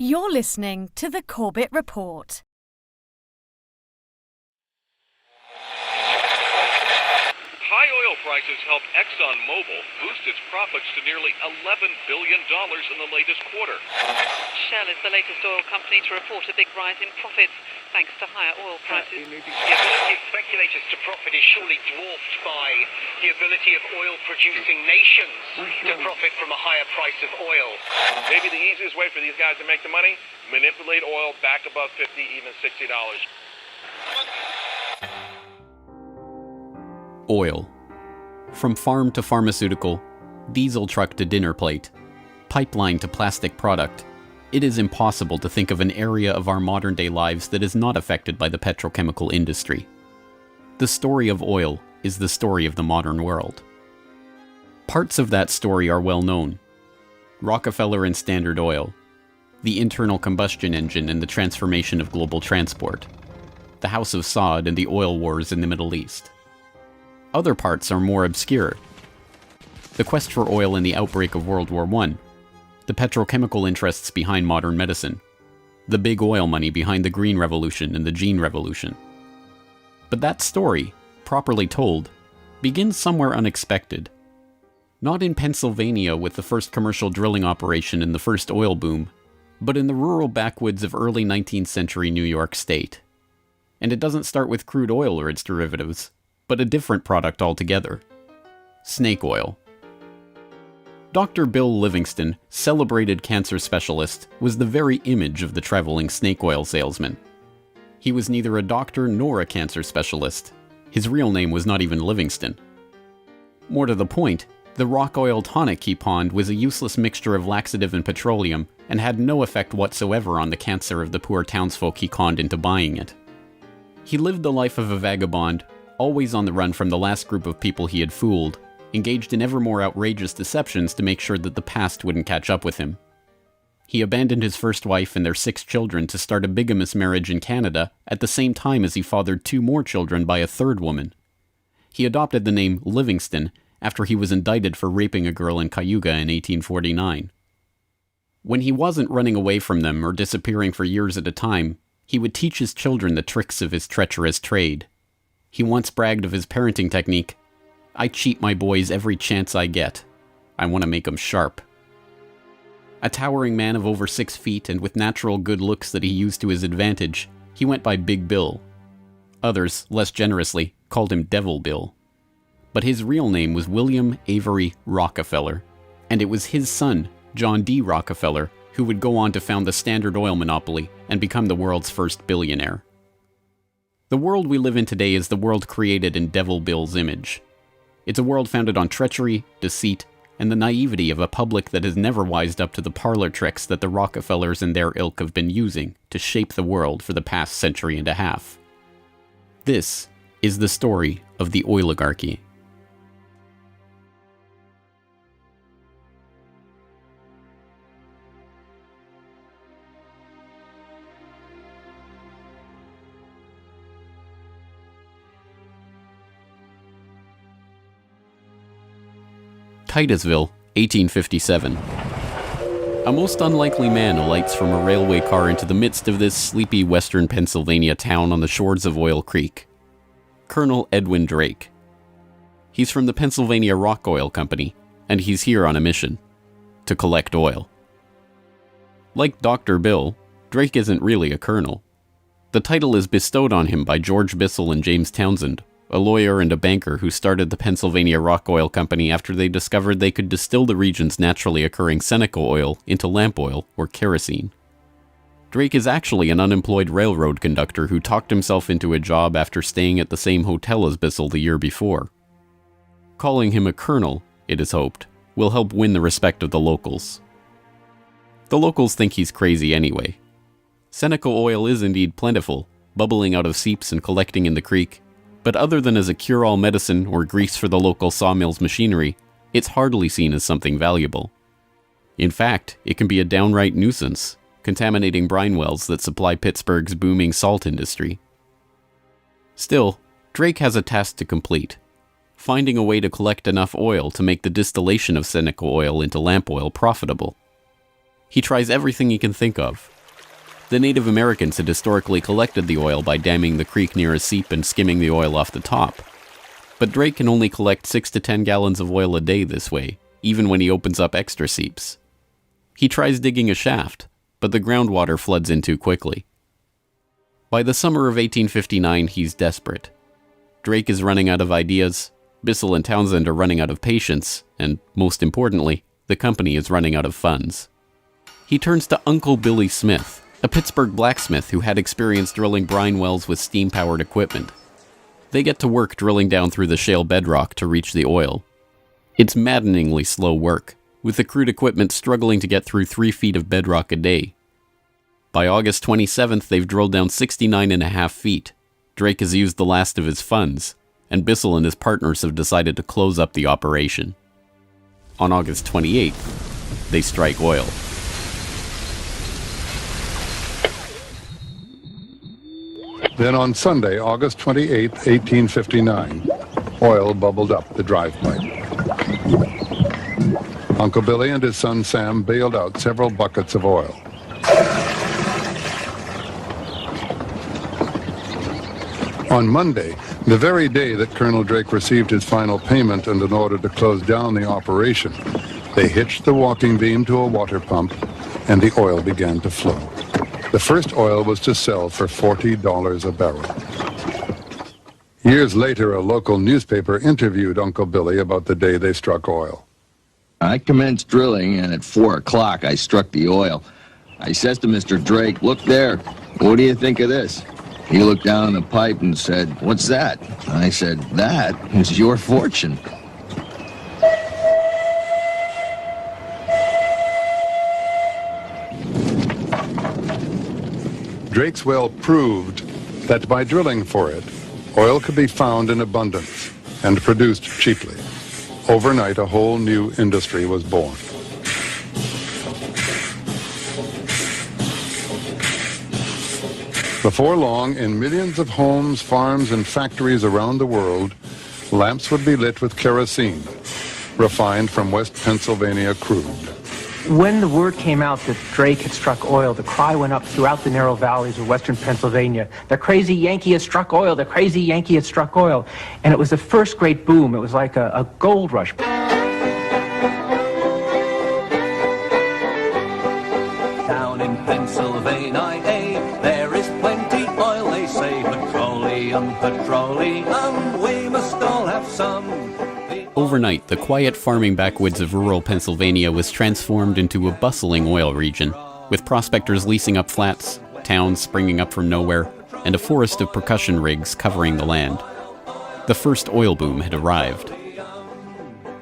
You're listening to the Corbett Report. High oil prices helped ExxonMobil boost its profits to nearly $11 billion in the latest quarter. Shell is the latest oil company to report a big rise in profits, thanks to higher oil prices. The ability of speculators to profit is surely dwarfed by the ability of oil-producing nations to profit from a higher price of oil. Maybe the easiest way for these guys to make the money? Manipulate oil back above $50, even $60. Oil. From farm to pharmaceutical, diesel truck to dinner plate, pipeline to plastic product, it is impossible to think of an area of our modern-day lives that is not affected by the petrochemical industry. The story of oil is the story of the modern world. Parts of that story are well known. Rockefeller and Standard Oil, the internal combustion engine and the transformation of global transport, the House of Saud and the oil wars in the Middle East. Other parts are more obscure. The quest for oil in the outbreak of World War I, the petrochemical interests behind modern medicine, the big oil money behind the Green Revolution and the Gene Revolution. But that story, properly told, begins somewhere unexpected. Not in Pennsylvania with the first commercial drilling operation and the first oil boom, but in the rural backwoods of early 19th century New York State. And it doesn't start with crude oil or its derivatives, but a different product altogether. Snake oil. Dr. Bill Livingston, celebrated cancer specialist, was the very image of the traveling snake oil salesman. He was neither a doctor nor a cancer specialist. His real name was not even Livingston. More to the point, the rock oil tonic he pawned was a useless mixture of laxative and petroleum and had no effect whatsoever on the cancer of the poor townsfolk he conned into buying it. He lived the life of a vagabond, always on the run from the last group of people he had fooled, engaged in ever more outrageous deceptions to make sure that the past wouldn't catch up with him. He abandoned his first wife and their 6 children to start a bigamous marriage in Canada at the same time as he fathered 2 more children by a third woman. He adopted the name Livingston after he was indicted for raping a girl in Cayuga in 1849. When he wasn't running away from them or disappearing for years at a time, he would teach his children the tricks of his treacherous trade. He once bragged of his parenting technique. "I cheat my boys every chance I get. I want to make 'em sharp." A towering man of over 6 feet and with natural good looks that he used to his advantage, he went by Big Bill. Others, less generously, called him Devil Bill. But his real name was William Avery Rockefeller, and it was his son, John D. Rockefeller, who would go on to found the Standard Oil monopoly and become the world's first billionaire. The world we live in today is the world created in Devil Bill's image. It's a world founded on treachery, deceit, and the naivety of a public that has never wised up to the parlor tricks that the Rockefellers and their ilk have been using to shape the world for the past century and a half. This is the story of the oligarchy. Titusville, 1857. A most unlikely man alights from a railway car into the midst of this sleepy western Pennsylvania town on the shores of Oil Creek. Colonel Edwin Drake. He's from the Pennsylvania Rock Oil Company, and he's here on a mission to collect oil. Like Dr. Bill, Drake isn't really a colonel. The title is bestowed on him by George Bissell and James Townsend, a lawyer and a banker who started the Pennsylvania Rock Oil Company after they discovered they could distill the region's naturally occurring Seneca oil into lamp oil or kerosene. Drake is actually an unemployed railroad conductor who talked himself into a job after staying at the same hotel as Bissell the year before. Calling him a colonel, it is hoped, will help win the respect of the locals. The locals think he's crazy anyway. Seneca oil is indeed plentiful, bubbling out of seeps and collecting in the creek, but other than as a cure-all medicine or grease for the local sawmill's machinery, it's hardly seen as something valuable. In fact, it can be a downright nuisance, contaminating brine wells that supply Pittsburgh's booming salt industry. Still, Drake has a task to complete: finding a way to collect enough oil to make the distillation of Seneca oil into lamp oil profitable. He tries everything he can think of. The Native Americans had historically collected the oil by damming the creek near a seep and skimming the oil off the top. But Drake can only collect 6 to 10 gallons of oil a day this way, even when he opens up extra seeps. He tries digging a shaft, but the groundwater floods in too quickly. By the summer of 1859, he's desperate. Drake is running out of ideas, Bissell and Townsend are running out of patience, and, most importantly, the company is running out of funds. He turns to Uncle Billy Smith, a Pittsburgh blacksmith who had experience drilling brine wells with steam-powered equipment. They get to work drilling down through the shale bedrock to reach the oil. It's maddeningly slow work, with the crude equipment struggling to get through 3 feet of bedrock a day. By August 27th, they've drilled down 69.5 feet. Drake has used the last of his funds, and Bissell and his partners have decided to close up the operation. On August 28th, they strike oil. Then on Sunday, August 28, 1859, oil bubbled up the drive pipe. Uncle Billy and his son Sam bailed out several buckets of oil. On Monday, the very day that Colonel Drake received his final payment and an order to close down the operation, they hitched the walking beam to a water pump, and the oil began to flow. The first oil was to sell for $40 a barrel. Years later, a local newspaper interviewed Uncle Billy about the day they struck oil. I commenced drilling, and at 4 o'clock I struck the oil. I says to Mr. Drake, "Look there, what do you think of this?" He looked down the pipe and said, "What's that?" I said, "That is your fortune." Drake's well proved that by drilling for it, oil could be found in abundance and produced cheaply. Overnight, a whole new industry was born. Before long, in millions of homes, farms, and factories around the world, lamps would be lit with kerosene, refined from West Pennsylvania crude. When the word came out that Drake had struck oil, the cry went up throughout the narrow valleys of western Pennsylvania. The crazy Yankee has struck oil, the crazy Yankee has struck oil. And it was the first great boom. It was like a gold rush. Down in Pennsylvania, there is plenty oil, they say. Petroleum, petroleum, we must all have some. Overnight, the quiet farming backwoods of rural Pennsylvania was transformed into a bustling oil region, with prospectors leasing up flats, towns springing up from nowhere, and a forest of percussion rigs covering the land. The first oil boom had arrived.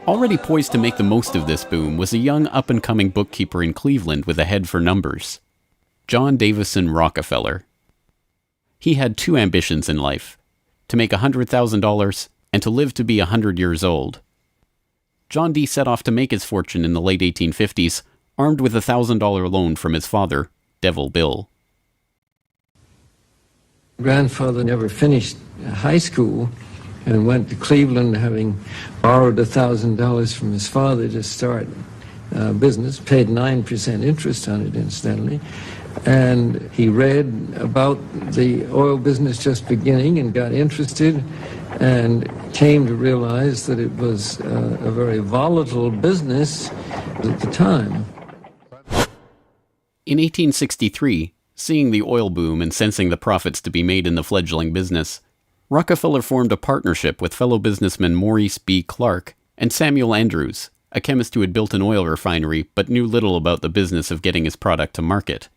Already poised to make the most of this boom was a young up-and-coming bookkeeper in Cleveland with a head for numbers, John Davison Rockefeller. He had 2 ambitions in life, to make $100,000 and to live to be 100 years old. John D. set off to make his fortune in the late 1850s, armed with a $1,000 loan from his father, Devil Bill. Grandfather never finished high school and went to Cleveland, having borrowed $1,000 from his father to start business, paid 9% interest on it, incidentally. And he read about the oil business just beginning and got interested and came to realize that it was a very volatile business at the time. In 1863, seeing the oil boom and sensing the profits to be made in the fledgling business, Rockefeller formed a partnership with fellow businessmen Maurice B. Clark and Samuel Andrews, a chemist who had built an oil refinery but knew little about the business of getting his product to market.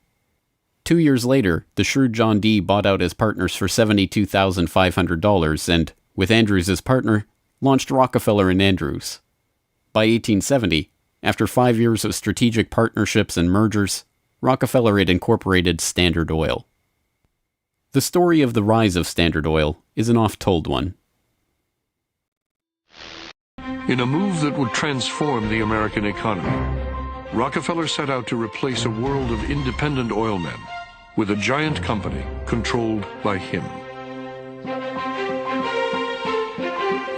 2 years later, the shrewd John D. bought out his partners for $72,500 and, with Andrews as partner, launched Rockefeller and Andrews. By 1870, after 5 years of strategic partnerships and mergers, Rockefeller had incorporated Standard Oil. The story of the rise of Standard Oil is an oft-told one. In a move that would transform the American economy, Rockefeller set out to replace a world of independent oil men with a giant company controlled by him.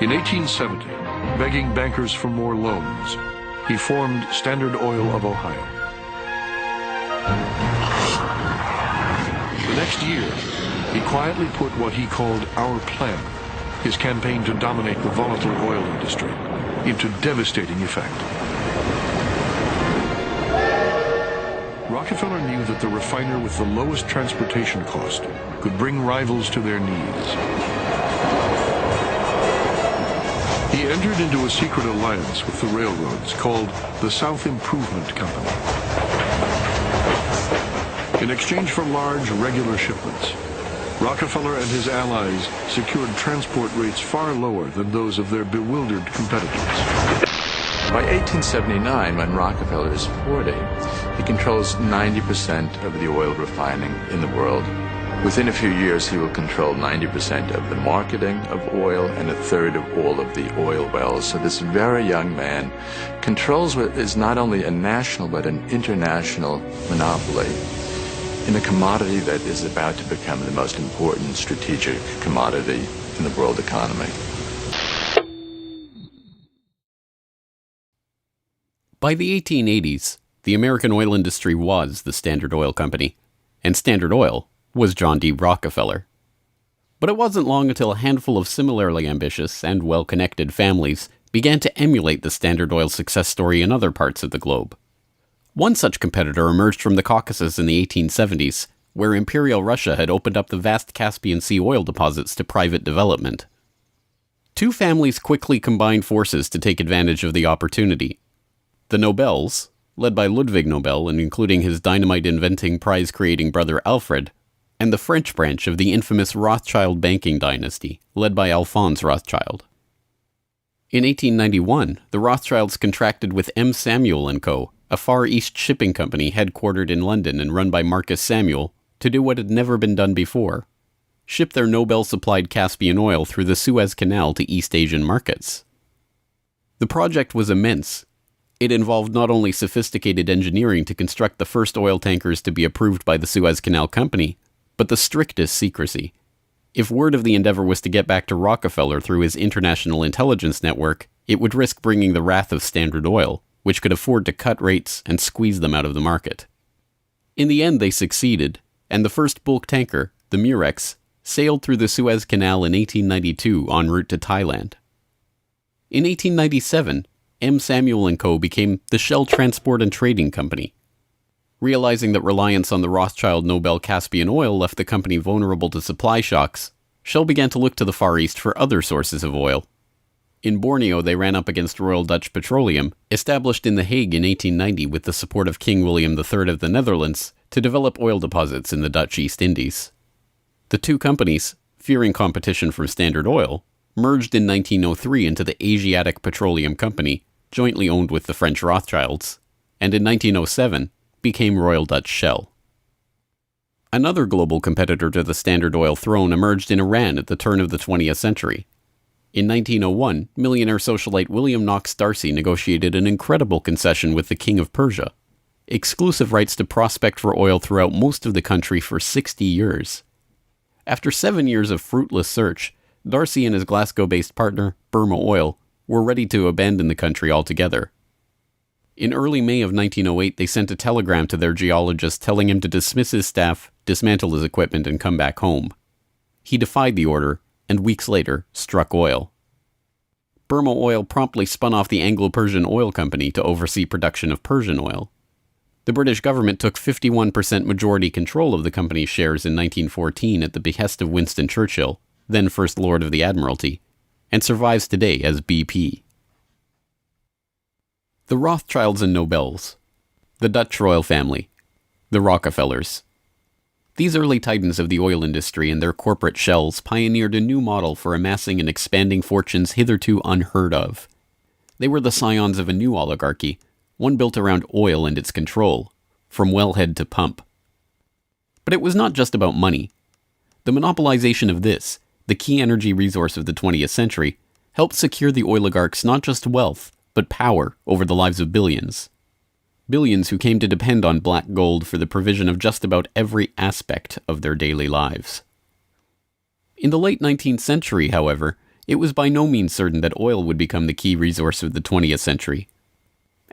In 1870, begging bankers for more loans, he formed Standard Oil of Ohio. The next year, he quietly put what he called Our Plan, his campaign to dominate the volatile oil industry, into devastating effect. Rockefeller knew that the refiner with the lowest transportation cost could bring rivals to their knees. He entered into a secret alliance with the railroads called the South Improvement Company. In exchange for large, regular shipments, Rockefeller and his allies secured transport rates far lower than those of their bewildered competitors. By 1879, when Rockefeller is 40, he controls 90% of the oil refining in the world. Within a few years, he will control 90% of the marketing of oil and a third of all of the oil wells. So this very young man controls what is not only a national but an international monopoly in a commodity that is about to become the most important strategic commodity in the world economy. By the 1880s, the American oil industry was the Standard Oil Company, and Standard Oil was John D. Rockefeller. But it wasn't long until a handful of similarly ambitious and well-connected families began to emulate the Standard Oil success story in other parts of the globe. One such competitor emerged from the Caucasus in the 1870s, where Imperial Russia had opened up the vast Caspian Sea oil deposits to private development. Two families quickly combined forces to take advantage of the opportunity. The Nobels, led by Ludwig Nobel and including his dynamite-inventing, prize-creating brother Alfred, and the French branch of the infamous Rothschild banking dynasty, led by Alphonse Rothschild. In 1891, the Rothschilds contracted with M. Samuel & Co., a Far East shipping company headquartered in London and run by Marcus Samuel, to do what had never been done before: ship their Nobel-supplied Caspian oil through the Suez Canal to East Asian markets. The project was immense. It involved not only sophisticated engineering to construct the first oil tankers to be approved by the Suez Canal Company, but the strictest secrecy. If word of the endeavor was to get back to Rockefeller through his international intelligence network, it would risk bringing the wrath of Standard Oil, which could afford to cut rates and squeeze them out of the market. In the end, they succeeded, and the first bulk tanker, the Murex, sailed through the Suez Canal in 1892 en route to Thailand. In 1897, M. Samuel & Co. became the Shell Transport and Trading Company. Realizing that reliance on the Rothschild Nobel Caspian oil left the company vulnerable to supply shocks, Shell began to look to the Far East for other sources of oil. In Borneo, they ran up against Royal Dutch Petroleum, established in The Hague in 1890 with the support of King William III of the Netherlands, to develop oil deposits in the Dutch East Indies. The two companies, fearing competition from Standard Oil, merged in 1903 into the Asiatic Petroleum Company, jointly owned with the French Rothschilds, and in 1907 became Royal Dutch Shell. Another global competitor to the Standard Oil throne emerged in Iran at the turn of the 20th century. In 1901, millionaire socialite William Knox D'Arcy negotiated an incredible concession with the King of Persia: exclusive rights to prospect for oil throughout most of the country for 60 years. After 7 years of fruitless search, D'Arcy and his Glasgow-based partner, Burma Oil, were ready to abandon the country altogether. In early May of 1908, they sent a telegram to their geologist telling him to dismiss his staff, dismantle his equipment, and come back home. He defied the order, and weeks later, struck oil. Burma Oil promptly spun off the Anglo-Persian Oil Company to oversee production of Persian oil. The British government took 51% majority control of the company's shares in 1914 at the behest of Winston Churchill, then First Lord of the Admiralty, and survives today as BP. The Rothschilds and Nobels, the Dutch royal family, the Rockefellers. These early titans of the oil industry and their corporate shells pioneered a new model for amassing and expanding fortunes hitherto unheard of. They were the scions of a new oligarchy, one built around oil and its control, from wellhead to pump. But it was not just about money. The monopolization of this, the key energy resource of the 20th century, helped secure the oligarchs not just wealth, but power over the lives of billions. Billions who came to depend on black gold for the provision of just about every aspect of their daily lives. In the late 19th century, however, it was by no means certain that oil would become the key resource of the 20th century.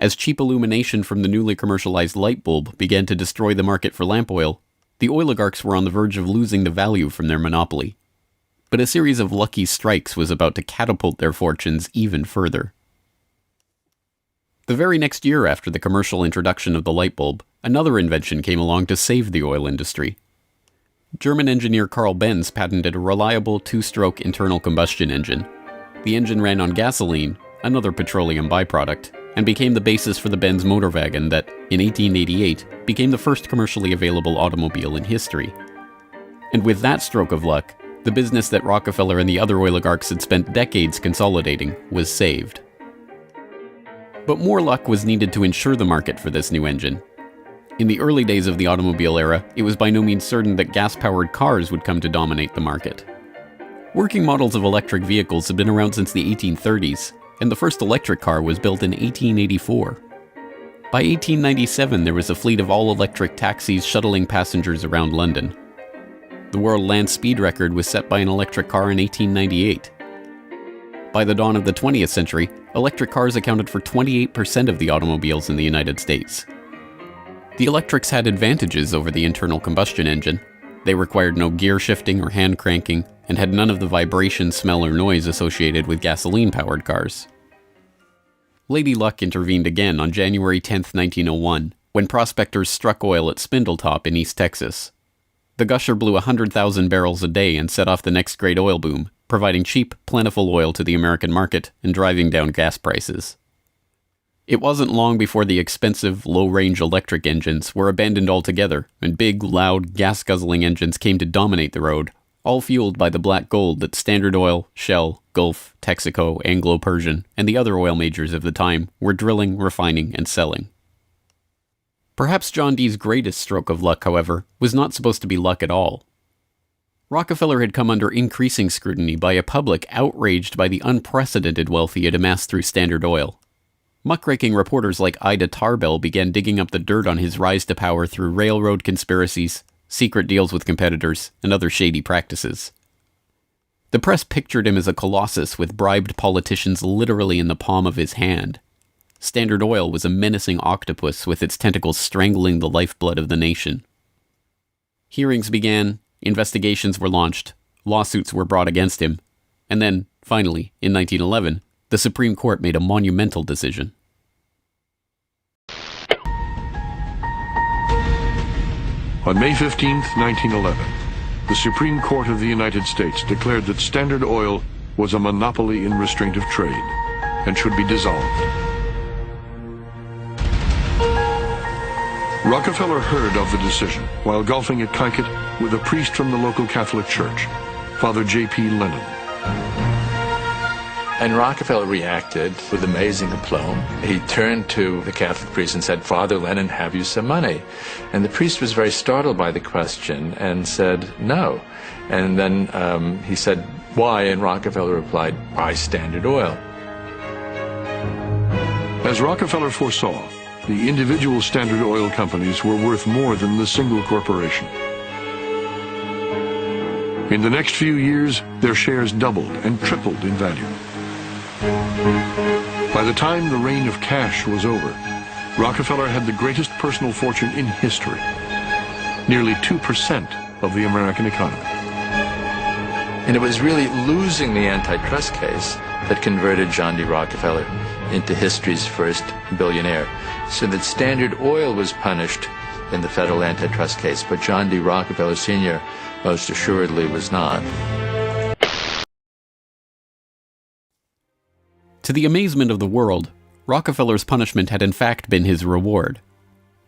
As cheap illumination from the newly commercialized light bulb began to destroy the market for lamp oil, the oligarchs were on the verge of losing the value from their monopoly. But a series of lucky strikes was about to catapult their fortunes even further. The very next year after the commercial introduction of the light bulb, another invention came along to save the oil industry. German engineer Carl Benz patented a reliable two-stroke internal combustion engine. The engine ran on gasoline, another petroleum byproduct, and became the basis for the Benz Motorwagen that, in 1888, became the first commercially available automobile in history. And with that stroke of luck, the business that Rockefeller and the other oligarchs had spent decades consolidating was saved. But more luck was needed to ensure the market for this new engine. In the early days of the automobile era, it was by no means certain that gas-powered cars would come to dominate the market. Working models of electric vehicles had been around since the 1830s, and the first electric car was built in 1884. By 1897, there was a fleet of all-electric taxis shuttling passengers around London. The world land speed record was set by an electric car in 1898. By the dawn of the 20th century, electric cars accounted for 28% of the automobiles in the United States. The electrics had advantages over the internal combustion engine. They required no gear shifting or hand cranking, and had none of the vibration, smell, or noise associated with gasoline-powered cars. Lady Luck intervened again on January 10, 1901, when prospectors struck oil at Spindletop in East Texas. The gusher blew 100,000 barrels a day and set off the next great oil boom, providing cheap, plentiful oil to the American market and driving down gas prices. It wasn't long before the expensive, low-range electric engines were abandoned altogether, and big, loud, gas-guzzling engines came to dominate the road, all fueled by the black gold that Standard Oil, Shell, Gulf, Texaco, Anglo-Persian, and the other oil majors of the time were drilling, refining, and selling. Perhaps John D's greatest stroke of luck, however, was not supposed to be luck at all. Rockefeller had come under increasing scrutiny by a public outraged by the unprecedented wealth he had amassed through Standard Oil. Muckraking reporters like Ida Tarbell began digging up the dirt on his rise to power through railroad conspiracies, secret deals with competitors, and other shady practices. The press pictured him as a colossus with bribed politicians literally in the palm of his hand. Standard Oil was a menacing octopus with its tentacles strangling the lifeblood of the nation. Hearings began, investigations were launched, lawsuits were brought against him, and then, finally, in 1911, the Supreme Court made a monumental decision. On May 15, 1911, the Supreme Court of the United States declared that Standard Oil was a monopoly in restraint of trade and should be dissolved. Rockefeller heard of the decision while golfing at Kykuit with a priest from the local Catholic Church, Father J.P. Lennon. And Rockefeller reacted with amazing aplomb. He turned to the Catholic priest and said, "Father Lennon, have you some money?" And the priest was very startled by the question and said, "No." And then he said, "Why?" And Rockefeller replied, "Buy Standard Oil." As Rockefeller foresaw, the individual Standard Oil companies were worth more than the single corporation. In the next few years, their shares doubled and tripled in value. By the time the reign of cash was over, Rockefeller had the greatest personal fortune in history, nearly 2% of the American economy. And it was really losing the antitrust case that converted John D. Rockefeller into history's first billionaire. So that Standard Oil was punished in the federal antitrust case, but John D. Rockefeller Sr. most assuredly was not. To the amazement of the world, Rockefeller's punishment had in fact been his reward.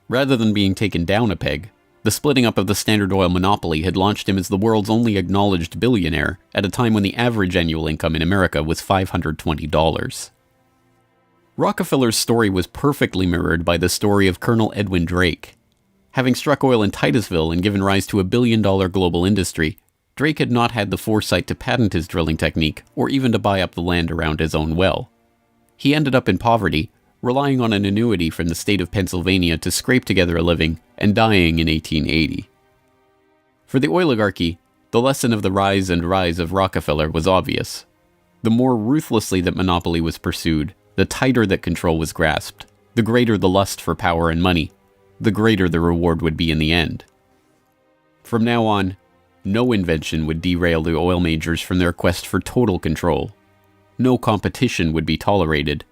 Rather than being taken down a peg, the splitting up of the Standard Oil monopoly had launched him as the world's only acknowledged billionaire at a time when the average annual income in America was $520. Rockefeller's story was perfectly mirrored by the story of Colonel Edwin Drake. Having struck oil in Titusville and given rise to a billion-dollar global industry, Drake had not had the foresight to patent his drilling technique or even to buy up the land around his own well. He ended up in poverty, relying on an annuity from the state of Pennsylvania to scrape together a living, and dying in 1880. For the oligarchy, the lesson of the rise of Rockefeller was obvious. The more ruthlessly that monopoly was pursued, the tighter that control was grasped, The greater the lust for power and money, the greater the reward would be in the end. From now on, no invention would derail the oil majors from their quest for total control. No competition would be tolerated.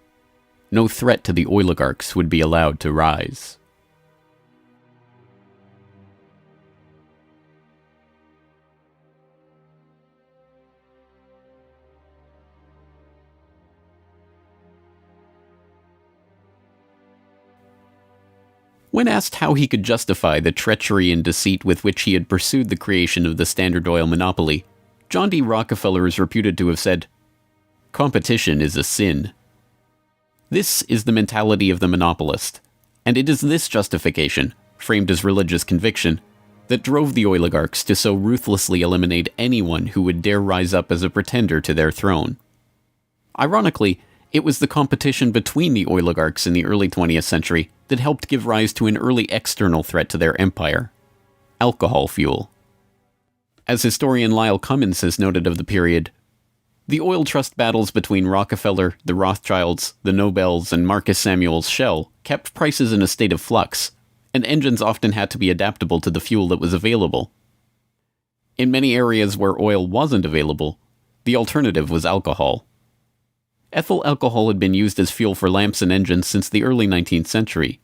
No threat to the oligarchs would be allowed to rise. When asked how he could justify the treachery and deceit with which he had pursued the creation of the Standard Oil monopoly, John D. Rockefeller is reputed to have said, "Competition is a sin." This is the mentality of the monopolist, and it is this justification, framed as religious conviction, that drove the oligarchs to so ruthlessly eliminate anyone who would dare rise up as a pretender to their throne. Ironically, it was the competition between the oligarchs in the early 20th century that helped give rise to an early external threat to their empire: alcohol fuel. As historian Lyle Cummins has noted of the period, the oil trust battles between Rockefeller, the Rothschilds, the Nobels, and Marcus Samuel's Shell kept prices in a state of flux, and engines often had to be adaptable to the fuel that was available. In many areas where oil wasn't available, the alternative was alcohol. Ethyl alcohol had been used as fuel for lamps and engines since the early 19th century.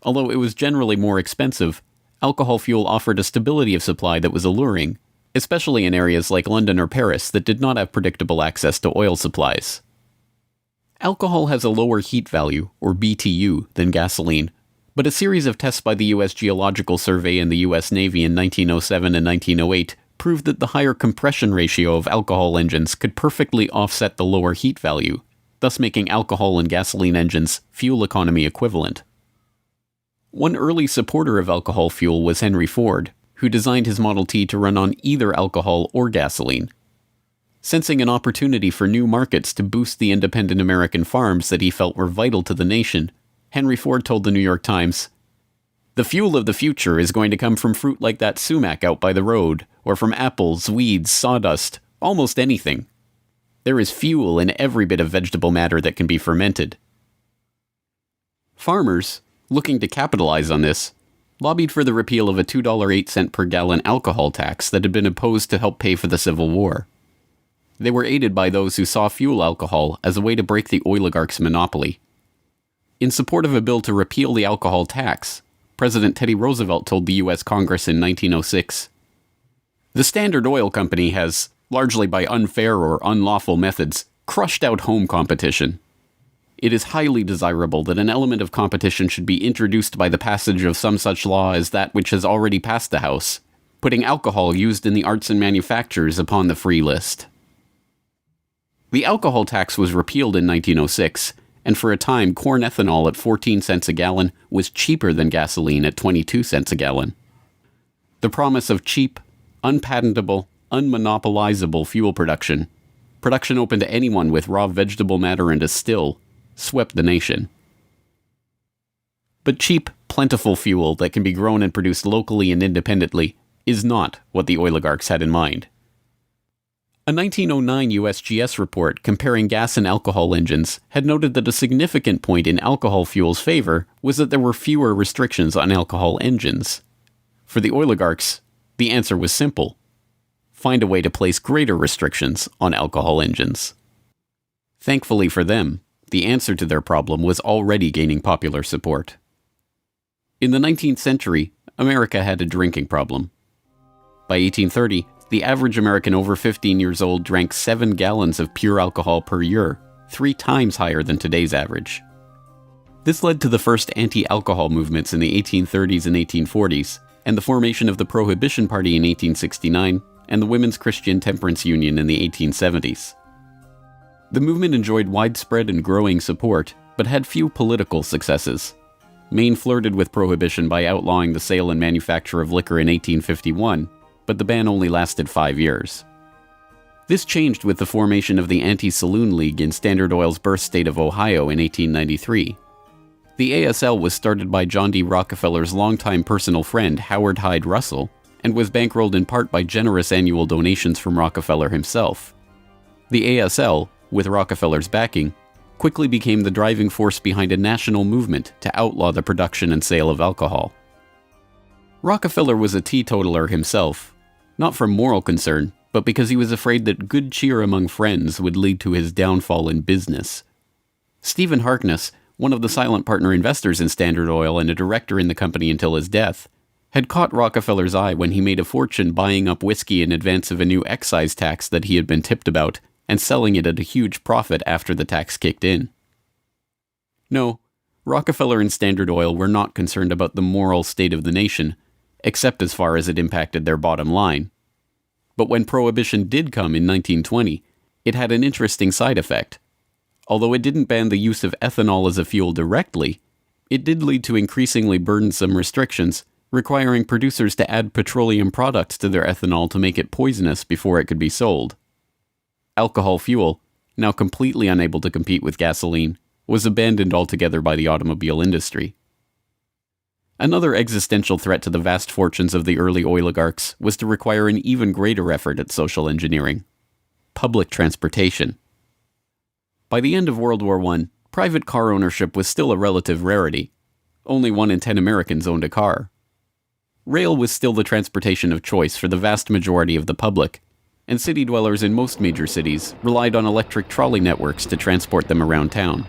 Although it was generally more expensive, alcohol fuel offered a stability of supply that was alluring, especially in areas like London or Paris that did not have predictable access to oil supplies. Alcohol has a lower heat value, or BTU, than gasoline, but a series of tests by the U.S. Geological Survey and the U.S. Navy in 1907 and 1908 proved that the higher compression ratio of alcohol engines could perfectly offset the lower heat value, thus making alcohol and gasoline engines fuel economy equivalent. One early supporter of alcohol fuel was Henry Ford, who designed his Model T to run on either alcohol or gasoline. Sensing an opportunity for new markets to boost the independent American farms that he felt were vital to the nation, Henry Ford told the New York Times, "The fuel of the future is going to come from fruit like that sumac out by the road, or from apples, weeds, sawdust, almost anything. There is fuel in every bit of vegetable matter that can be fermented." Farmers, looking to capitalize on this, lobbied for the repeal of a $2.08 per gallon alcohol tax that had been imposed to help pay for the Civil War. They were aided by those who saw fuel alcohol as a way to break the oligarchs' monopoly. In support of a bill to repeal the alcohol tax, President Teddy Roosevelt told the U.S. Congress in 1906, "The Standard Oil Company has, largely by unfair or unlawful methods, crushed out home competition. It is highly desirable that an element of competition should be introduced by the passage of some such law as that which has already passed the House, putting alcohol used in the arts and manufactures upon the free list." The alcohol tax was repealed in 1906, and for a time corn ethanol at 14 cents a gallon was cheaper than gasoline at 22 cents a gallon. The promise of cheap, unpatentable, unmonopolizable fuel production open to anyone with raw vegetable matter and a still, swept the nation. But cheap, plentiful fuel that can be grown and produced locally and independently is not what the oligarchs had in mind. A 1909 USGS report comparing gas and alcohol engines had noted that a significant point in alcohol fuel's favor was that there were fewer restrictions on alcohol engines. For the oligarchs, the answer was simple: find a way to place greater restrictions on alcohol engines. Thankfully for them, the answer to their problem was already gaining popular support. In the 19th century, America had a drinking problem. By 1830, the average American over 15 years old drank 7 gallons of pure alcohol per year, 3 times higher than today's average. This led to the first anti-alcohol movements in the 1830s and 1840s, and the formation of the Prohibition Party in 1869 and the Women's Christian Temperance Union in the 1870s. The movement enjoyed widespread and growing support, but had few political successes. Maine flirted with prohibition by outlawing the sale and manufacture of liquor in 1851, but the ban only lasted 5 years. This changed with the formation of the Anti-Saloon League in Standard Oil's birth state of Ohio in 1893. The ASL was started by John D. Rockefeller's longtime personal friend Howard Hyde Russell, and was bankrolled in part by generous annual donations from Rockefeller himself. The ASL, with Rockefeller's backing, quickly became the driving force behind a national movement to outlaw the production and sale of alcohol. Rockefeller was a teetotaler himself, not from moral concern, but because he was afraid that good cheer among friends would lead to his downfall in business. Stephen Harkness, one of the silent partner investors in Standard Oil and a director in the company until his death, had caught Rockefeller's eye when he made a fortune buying up whiskey in advance of a new excise tax that he had been tipped about and selling it at a huge profit after the tax kicked in. No, Rockefeller and Standard Oil were not concerned about the moral state of the nation, except as far as it impacted their bottom line. But when Prohibition did come in 1920, it had an interesting side effect. Although it didn't ban the use of ethanol as a fuel directly, it did lead to increasingly burdensome restrictions, requiring producers to add petroleum products to their ethanol to make it poisonous before it could be sold. Alcohol fuel, now completely unable to compete with gasoline, was abandoned altogether by the automobile industry. Another existential threat to the vast fortunes of the early oligarchs was to require an even greater effort at social engineering: public transportation. By the end of World War I, private car ownership was still a relative rarity. Only 1 in 10 Americans owned a car. Rail was still the transportation of choice for the vast majority of the public, and city dwellers in most major cities relied on electric trolley networks to transport them around town.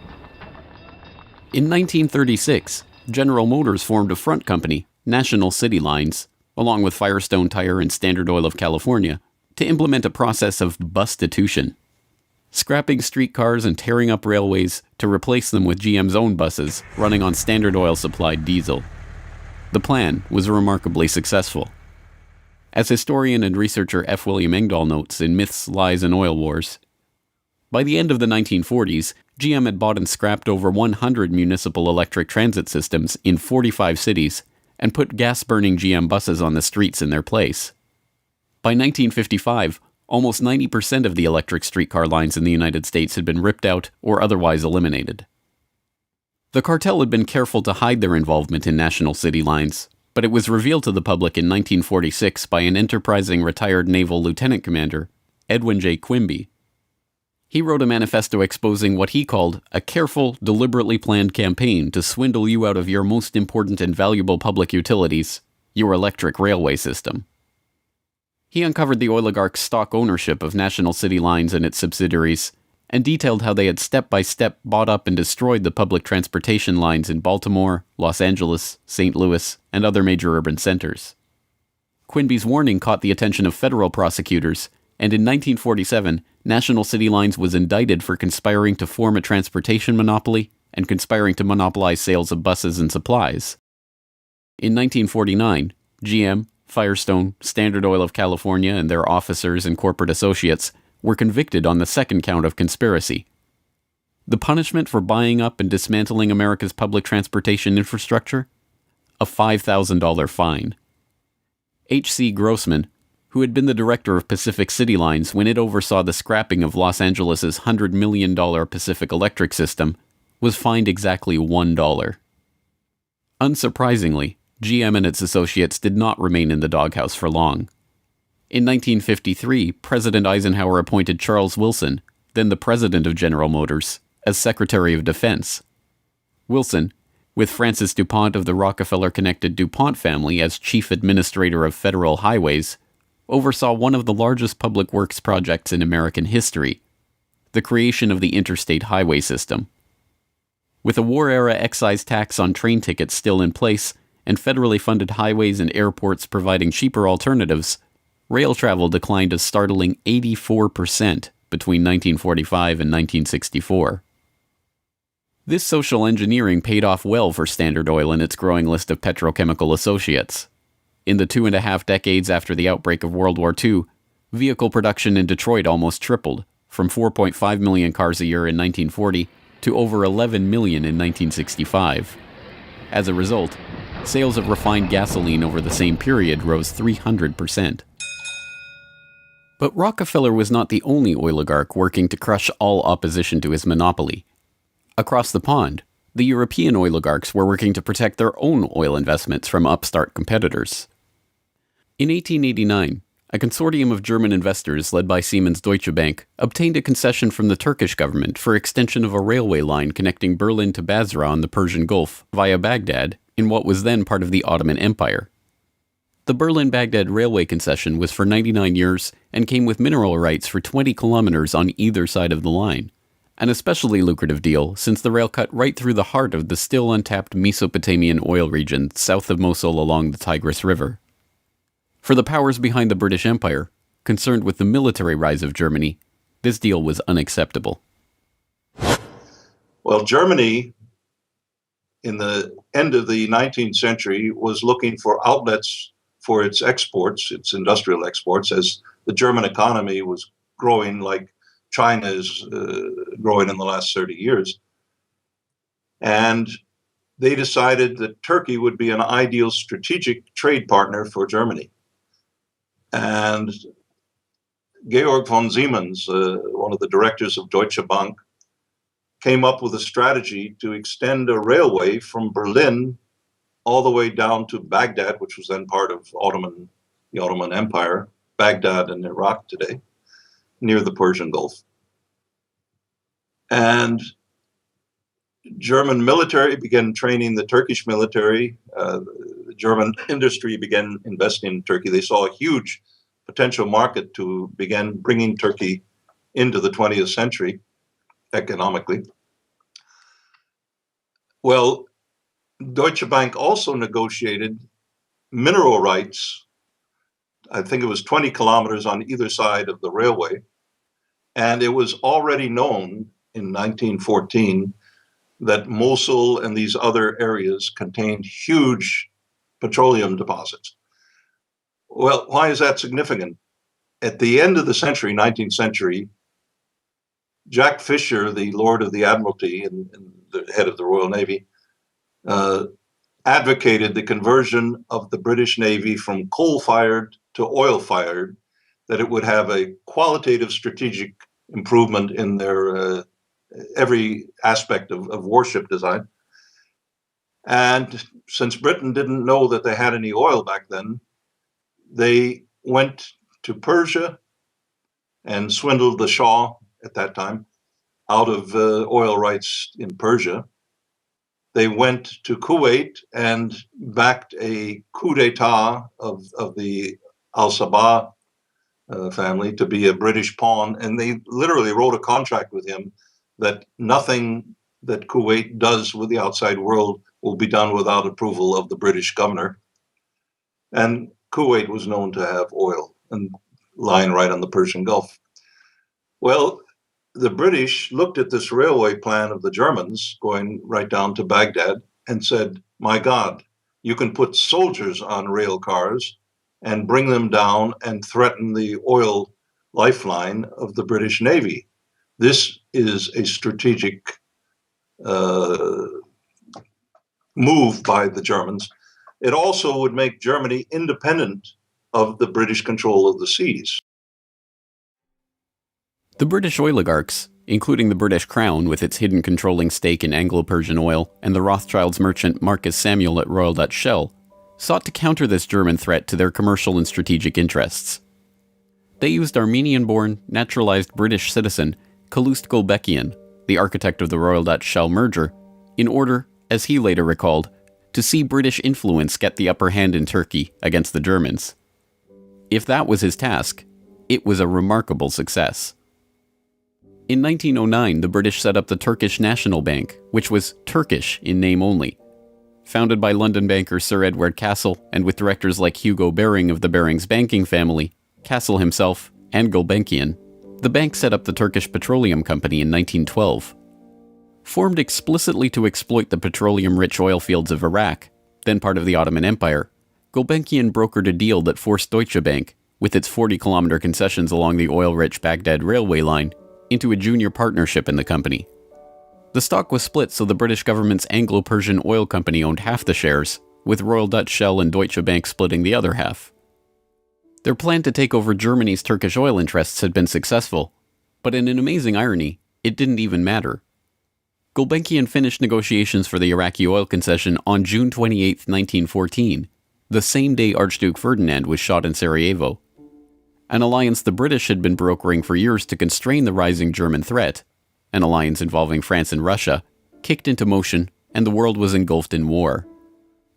In 1936, General Motors formed a front company, National City Lines, along with Firestone Tire and Standard Oil of California, to implement a process of bustitution, scrapping streetcars and tearing up railways to replace them with GM's own buses running on Standard Oil-supplied diesel. The plan was remarkably successful. As historian and researcher F. William Engdahl notes in Myths, Lies, and Oil Wars, by the end of the 1940s, GM had bought and scrapped over 100 municipal electric transit systems in 45 cities and put gas-burning GM buses on the streets in their place. By 1955, almost 90% of the electric streetcar lines in the United States had been ripped out or otherwise eliminated. The cartel had been careful to hide their involvement in National City Lines, but it was revealed to the public in 1946 by an enterprising retired naval lieutenant commander, Edwin J. Quimby. He wrote a manifesto exposing what he called a careful, deliberately planned campaign to swindle you out of your most important and valuable public utilities, your electric railway system. He uncovered the oligarchs' stock ownership of National City Lines and its subsidiaries, and detailed how they had step-by-step bought up and destroyed the public transportation lines in Baltimore, Los Angeles, St. Louis, and other major urban centers. Quimby's warning caught the attention of federal prosecutors, and in 1947, National City Lines was indicted for conspiring to form a transportation monopoly and conspiring to monopolize sales of buses and supplies. In 1949, GM, Firestone, Standard Oil of California, and their officers and corporate associates were convicted on the second count of conspiracy. The punishment for buying up and dismantling America's public transportation infrastructure? A $5,000 fine. H.C. Grossman, who had been the director of Pacific City Lines when it oversaw the scrapping of Los Angeles' $100 million Pacific Electric system, was fined exactly $1. Unsurprisingly, GM and its associates did not remain in the doghouse for long. In 1953, President Eisenhower appointed Charles Wilson, then the president of General Motors, as Secretary of Defense. Wilson, with Francis DuPont of the Rockefeller-connected DuPont family as chief administrator of federal highways, oversaw one of the largest public works projects in American history, the creation of the interstate highway system. With a war-era excise tax on train tickets still in place, and federally funded highways and airports providing cheaper alternatives, rail travel declined a startling 84% between 1945 and 1964. This social engineering paid off well for Standard Oil and its growing list of petrochemical associates. In the 2.5 decades after the outbreak of World War II, vehicle production in Detroit almost tripled, from 4.5 million cars a year in 1940 to over 11 million in 1965. As a result, sales of refined gasoline over the same period rose 300%. But Rockefeller was not the only oligarch working to crush all opposition to his monopoly. Across the pond, the European oligarchs were working to protect their own oil investments from upstart competitors. In 1889, a consortium of German investors led by Siemens Deutsche Bank obtained a concession from the Turkish government for extension of a railway line connecting Berlin to Basra on the Persian Gulf via Baghdad in what was then part of the Ottoman Empire. The Berlin-Baghdad railway concession was for 99 years and came with mineral rights for 20 kilometers on either side of the line, an especially lucrative deal since the rail cut right through the heart of the still untapped Mesopotamian oil region south of Mosul along the Tigris River. For the powers behind the British Empire, concerned with the military rise of Germany, this deal was unacceptable. Well, Germany, in the end of the 19th century, was looking for outlets for its exports, its industrial exports, as the German economy was growing like China is growing in the last 30 years. And they decided that Turkey would be an ideal strategic trade partner for Germany. And Georg von Siemens, one of the directors of Deutsche Bank, came up with a strategy to extend a railway from Berlin all the way down to Baghdad, which was then part of the Ottoman Empire, Baghdad in Iraq today, near the Persian Gulf. And German military began training the Turkish military. The German industry began investing in Turkey. They saw a huge potential market to begin bringing Turkey into the 20th century economically. Well, Deutsche Bank also negotiated mineral rights. I think it was 20 kilometers on either side of the railway. And it was already known in 1914 that Mosul and these other areas contained huge petroleum deposits. Well, why is that significant? At the end of the century, 19th century, Jack Fisher, the Lord of the Admiralty and the head of the Royal Navy, advocated the conversion of the British Navy from coal-fired to oil-fired, that it would have a qualitative strategic improvement in their every aspect of warship design. And since Britain didn't know that they had any oil back then, they went to Persia and swindled the Shah at that time out of oil rights in Persia. They went to Kuwait and backed a coup d'etat of the Al-Sabah family to be a British pawn. And they literally wrote a contract with him that nothing that Kuwait does with the outside world will be done without approval of the British governor. And Kuwait was known to have oil and lying right on the Persian Gulf. Well, the British looked at this railway plan of the Germans going right down to Baghdad and said, my God, you can put soldiers on rail cars and bring them down and threaten the oil lifeline of the British Navy. This is a strategic move by the Germans. It also would make Germany independent of the British control of the seas. The British oligarchs, including the British Crown with its hidden controlling stake in Anglo-Persian oil and the Rothschilds merchant Marcus Samuel at Royal Dutch Shell, sought to counter this German threat to their commercial and strategic interests. They used Armenian-born, naturalized British citizen Calouste Gulbenkian, the architect of the Royal Dutch Shell merger, in order, as he later recalled, to see British influence get the upper hand in Turkey against the Germans. If that was his task, it was a remarkable success. In 1909, the British set up the Turkish National Bank, which was Turkish in name only. Founded by London banker Sir Edward Castle and with directors like Hugo Baring of the Barings banking family, Castle himself, and Gulbenkian, the bank set up the Turkish Petroleum Company in 1912. Formed explicitly to exploit the petroleum-rich oil fields of Iraq, then part of the Ottoman Empire, Gulbenkian brokered a deal that forced Deutsche Bank, with its 40-kilometer concessions along the oil-rich Baghdad railway line, into a junior partnership in the company. The stock was split so the British government's Anglo-Persian Oil Company owned half the shares, with Royal Dutch Shell and Deutsche Bank splitting the other half. Their plan to take over Germany's Turkish oil interests had been successful, but in an amazing irony, it didn't even matter. Gulbenkian finished negotiations for the Iraqi oil concession on June 28, 1914, the same day Archduke Ferdinand was shot in Sarajevo. an alliance the British had been brokering for years to constrain the rising German threat, an alliance involving France and Russia, kicked into motion, and the world was engulfed in war.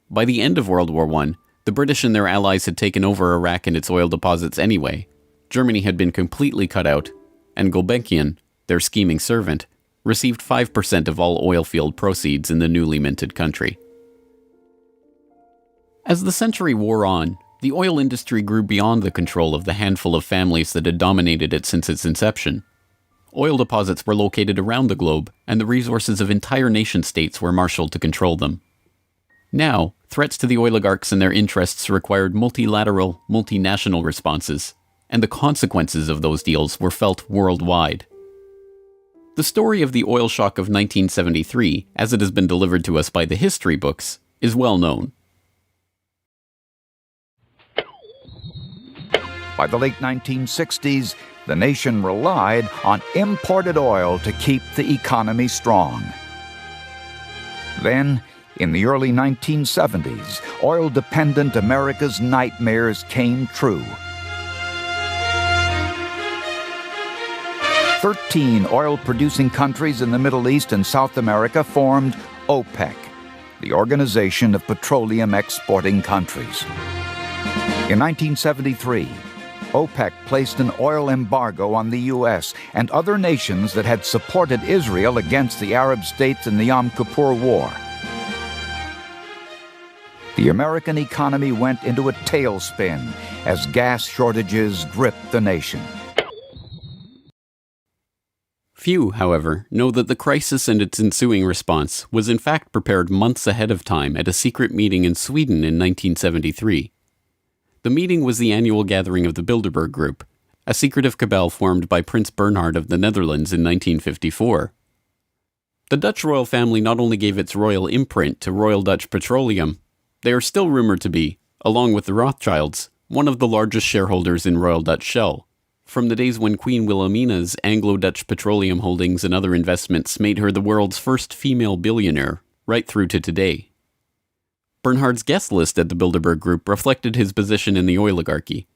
By the end of World War I, the British and their allies had taken over Iraq and its oil deposits anyway. Germany had been completely cut out, and Gulbenkian, their scheming servant, received 5% of all oil field proceeds in the newly minted country. As the century wore on, the oil industry grew beyond the control of the handful of families that had dominated it since its inception. Oil deposits were located around the globe, and the resources of entire nation-states were marshaled to control them. Now, threats to the oligarchs and their interests required multilateral, multinational responses, and the consequences of those deals were felt worldwide. The story of the oil shock of 1973, as it has been delivered to us by the history books, is well known. By the late 1960s, the nation relied on imported oil to keep the economy strong. Then, in the early 1970s, oil-dependent America's nightmares came true. 13 oil-producing countries in the Middle East and South America formed OPEC, the Organization of Petroleum Exporting Countries. In 1973, OPEC placed an oil embargo on the U.S. and other nations that had supported Israel against the Arab states in the Yom Kippur War. The American economy went into a tailspin as gas shortages gripped the nation. Few, however, know that the crisis and its ensuing response was in fact prepared months ahead of time at a secret meeting in Sweden in 1973. The meeting was the annual gathering of the Bilderberg Group, a secretive cabal formed by Prince Bernhard of the Netherlands in 1954. The Dutch royal family not only gave its royal imprint to Royal Dutch Petroleum, they are still rumored to be, along with the Rothschilds, one of the largest shareholders in Royal Dutch Shell, from the days when Queen Wilhelmina's Anglo-Dutch petroleum holdings and other investments made her the world's first female billionaire, right through to today. Bernhard's guest list at the Bilderberg Group reflected his position in the oligarchy.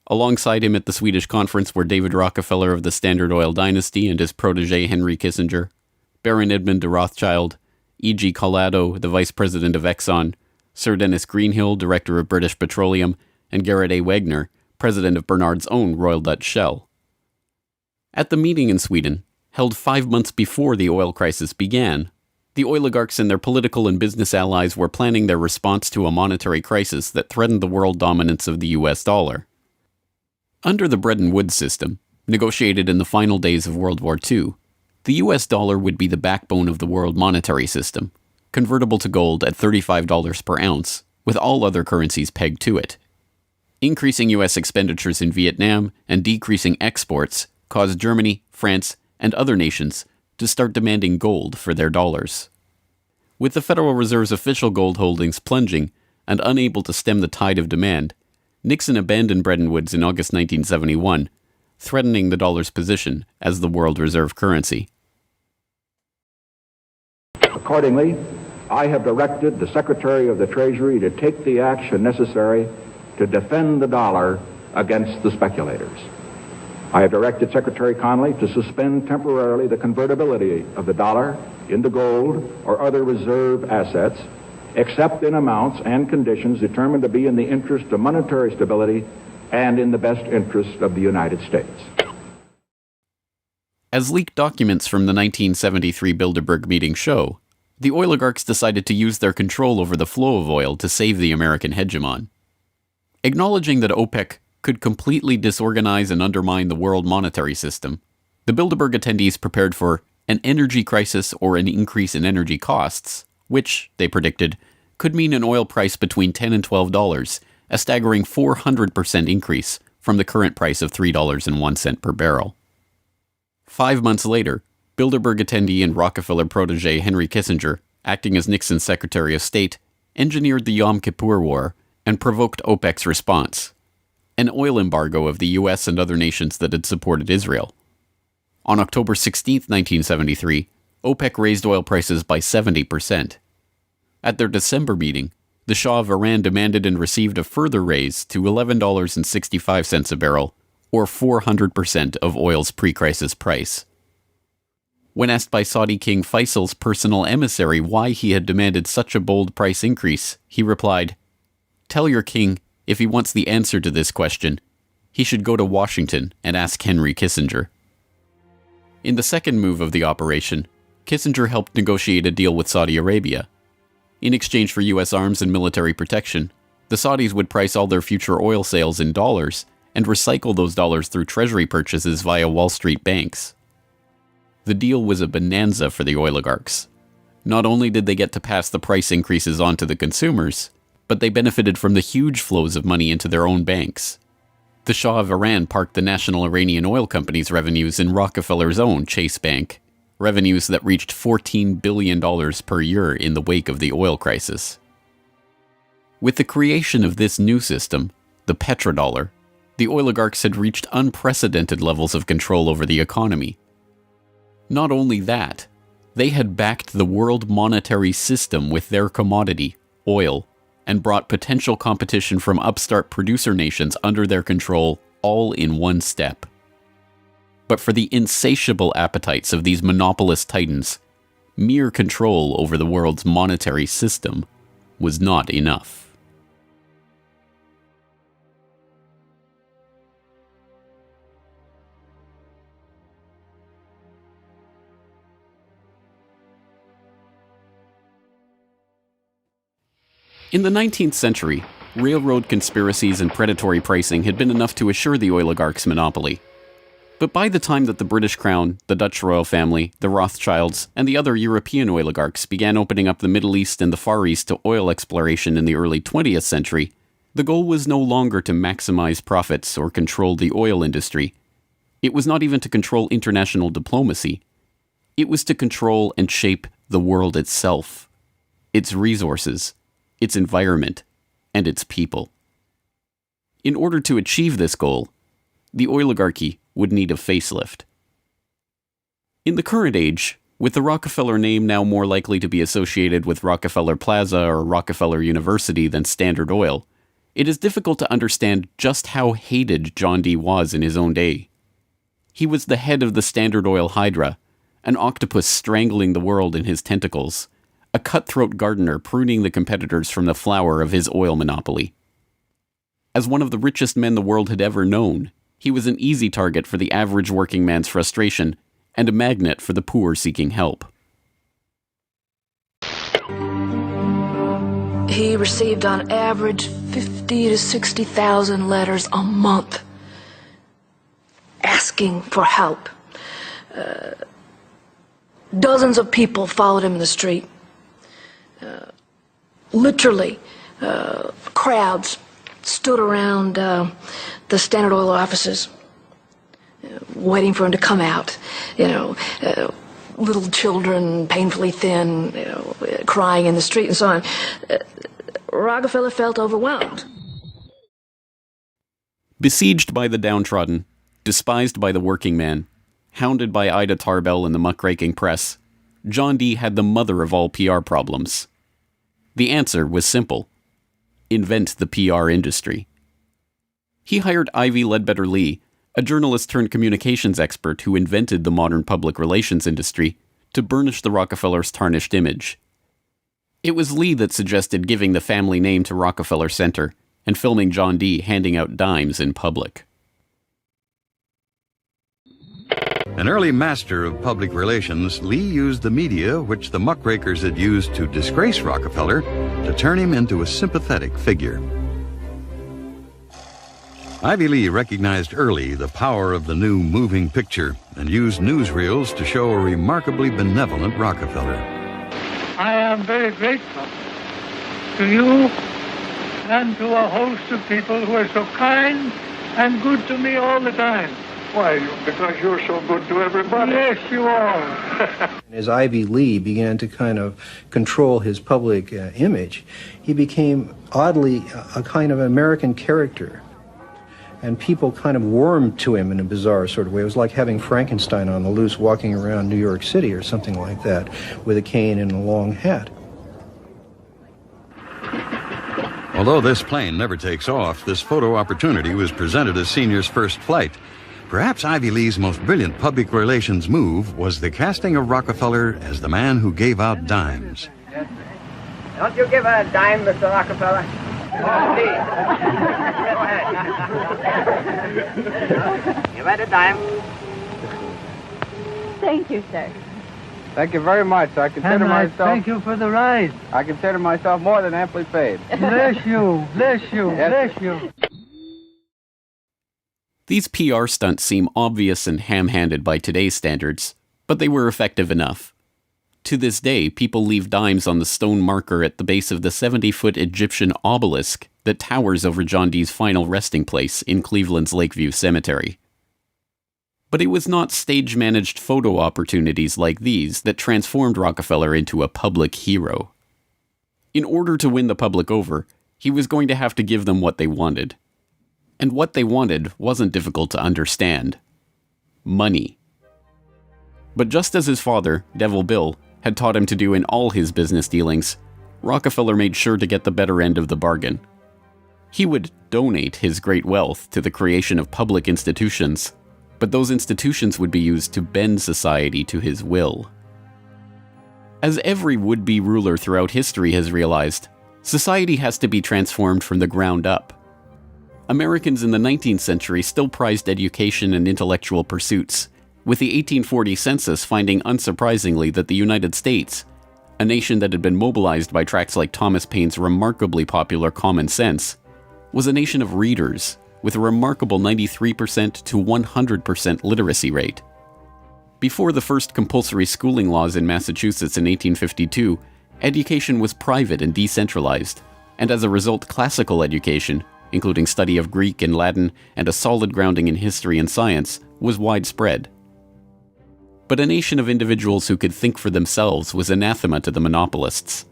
Alongside him at the Swedish conference were David Rockefeller of the Standard Oil dynasty and his protege Henry Kissinger, Baron Edmund de Rothschild, E.G. Collado, the vice president of Exxon, Sir Dennis Greenhill, director of British Petroleum, and Gerrit A. Wagner, president of Bernhard's own Royal Dutch Shell. At the meeting in Sweden, held 5 months before the oil crisis began, the oligarchs and their political and business allies were planning their response to a monetary crisis that threatened the world dominance of the US dollar. Under the Bretton Woods system, negotiated in the final days of World War II, the US dollar would be the backbone of the world monetary system, convertible to gold at $35 per ounce, with all other currencies pegged to it. Increasing US expenditures in Vietnam and decreasing exports caused Germany, France, and other nations to start demanding gold for their dollars. With the Federal Reserve's official gold holdings plunging and unable to stem the tide of demand, Nixon abandoned Bretton Woods in August 1971, threatening the dollar's position as the world reserve currency. Accordingly, I have directed the Secretary of the Treasury to take the action necessary to defend the dollar against the speculators. I have directed Secretary Connally to suspend temporarily the convertibility of the dollar into gold or other reserve assets, except in amounts and conditions determined to be in the interest of monetary stability and in the best interest of the United States. As leaked documents from the 1973 Bilderberg meeting show, the oligarchs decided to use their control over the flow of oil to save the American hegemon. Acknowledging that OPEC could completely disorganize and undermine the world monetary system, the Bilderberg attendees prepared for an energy crisis or an increase in energy costs, which, they predicted, could mean an oil price between $10 and $12, a staggering 400% increase from the current price of $3.01 per barrel. 5 months later, Bilderberg attendee and Rockefeller protege Henry Kissinger, acting as Nixon's Secretary of State, engineered the Yom Kippur War and provoked OPEC's response, an oil embargo of the US and other nations that had supported Israel. On October 16, 1973, OPEC raised oil prices by 70%. At their December meeting, the Shah of Iran demanded and received a further raise to $11.65 a barrel, or 400% of oil's pre-crisis price. When asked by Saudi King Faisal's personal emissary why he had demanded such a bold price increase, he replied, "Tell your king, if he wants the answer to this question, he should go to Washington and ask Henry Kissinger." In the second move of the operation, Kissinger helped negotiate a deal with Saudi Arabia. In exchange for U.S. arms and military protection, the Saudis would price all their future oil sales in dollars and recycle those dollars through treasury purchases via Wall Street banks. The deal was a bonanza for the oligarchs. Not only did they get to pass the price increases on to the consumers, but they benefited from the huge flows of money into their own banks. The Shah of Iran parked the National Iranian Oil Company's revenues in Rockefeller's own Chase Bank, revenues that reached $14 billion per year in the wake of the oil crisis. With the creation of this new system, the petrodollar, the oligarchs had reached unprecedented levels of control over the economy. Not only that, they had backed the world monetary system with their commodity, oil, and brought potential competition from upstart producer nations under their control all in one step. But for the insatiable appetites of these monopolist titans, mere control over the world's monetary system was not enough. In the 19th century, railroad conspiracies and predatory pricing had been enough to assure the oligarchs' monopoly. But by the time that the British Crown, the Dutch royal family, the Rothschilds, and the other European oligarchs began opening up the Middle East and the Far East to oil exploration in the early 20th century, the goal was no longer to maximize profits or control the oil industry. It was not even to control international diplomacy. It was to control and shape the world itself, its resources, its environment, and its people. In order to achieve this goal, the oligarchy would need a facelift. In the current age, with the Rockefeller name now more likely to be associated with Rockefeller Plaza or Rockefeller University than Standard Oil, it is difficult to understand just how hated John D. was in his own day. He was the head of the Standard Oil Hydra, an octopus strangling the world in his tentacles, a cutthroat gardener pruning the competitors from the flower of his oil monopoly. As one of the richest men the world had ever known, he was an easy target for the average working man's frustration and a magnet for the poor seeking help. He received on average 50 to 60,000 letters a month asking for help. Dozens of people followed him in the street. Literally, crowds stood around the Standard Oil offices, waiting for him to come out. Little children, painfully thin, crying in the street and so on. Rockefeller felt overwhelmed. Besieged by the downtrodden, despised by the working man, hounded by Ida Tarbell and the muckraking press, John D. had the mother of all PR problems. The answer was simple: invent the PR industry. He hired Ivy Ledbetter Lee, a journalist turned communications expert who invented the modern public relations industry, to burnish the Rockefellers' tarnished image. It was Lee that suggested giving the family name to Rockefeller Center and filming John D. handing out dimes in public. An early master of public relations, Lee used the media which the muckrakers had used to disgrace Rockefeller to turn him into a sympathetic figure. Ivy Lee recognized early the power of the new moving picture and used newsreels to show a remarkably benevolent Rockefeller. I am very grateful to you and to a host of people who are so kind and good to me all the time. Why? Because you're so good to everybody. Yes, you are. As Ivy Lee began to kind of control his public image, he became oddly a kind of American character. And people kind of warmed to him in a bizarre sort of way. It was like having Frankenstein on the loose walking around New York City or something like that, with a cane and a long hat. Although this plane never takes off, this photo opportunity was presented as Senior's first flight. Perhaps Ivy Lee's most brilliant public relations move was the casting of Rockefeller as the man who gave out dimes. Don't you give a dime, Mr. Rockefeller? You read a dime? Thank you, sir. Thank you very much. I consider And I myself... thank you for the ride. I consider myself more than amply paid. Bless you, bless you, Yes. bless you. These PR stunts seem obvious and ham-handed by today's standards, but they were effective enough. To this day, people leave dimes on the stone marker at the base of the 70-foot Egyptian obelisk that towers over John Dee's final resting place in Cleveland's Lakeview Cemetery. But it was not stage-managed photo opportunities like these that transformed Rockefeller into a public hero. In order to win the public over, he was going to have to give them what they wanted. And what they wanted wasn't difficult to understand. Money. But just as his father, Devil Bill, had taught him to do in all his business dealings, Rockefeller made sure to get the better end of the bargain. He would donate his great wealth to the creation of public institutions, but those institutions would be used to bend society to his will. As every would-be ruler throughout history has realized, society has to be transformed from the ground up. Americans in the 19th century still prized education and intellectual pursuits, with the 1840 census finding unsurprisingly that the United States, a nation that had been mobilized by tracts like Thomas Paine's remarkably popular Common Sense, was a nation of readers with a remarkable 93% to 100% literacy rate. Before the first compulsory schooling laws in Massachusetts in 1852, education was private and decentralized, and as a result classical education, including study of Greek and Latin and a solid grounding in history and science, was widespread. But a nation of individuals who could think for themselves was anathema to the monopolists.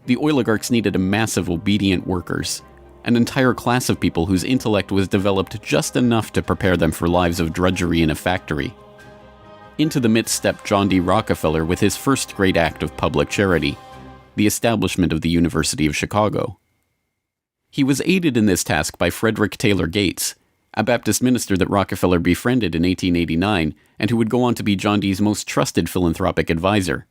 The oligarchs needed a mass of obedient workers, an entire class of people whose intellect was developed just enough to prepare them for lives of drudgery in a factory. Into the midst stepped John D. Rockefeller with his first great act of public charity, the establishment of the University of Chicago. He was aided in this task by Frederick Taylor Gates, a Baptist minister that Rockefeller befriended in 1889 and who would go on to be John Dee's most trusted philanthropic advisor.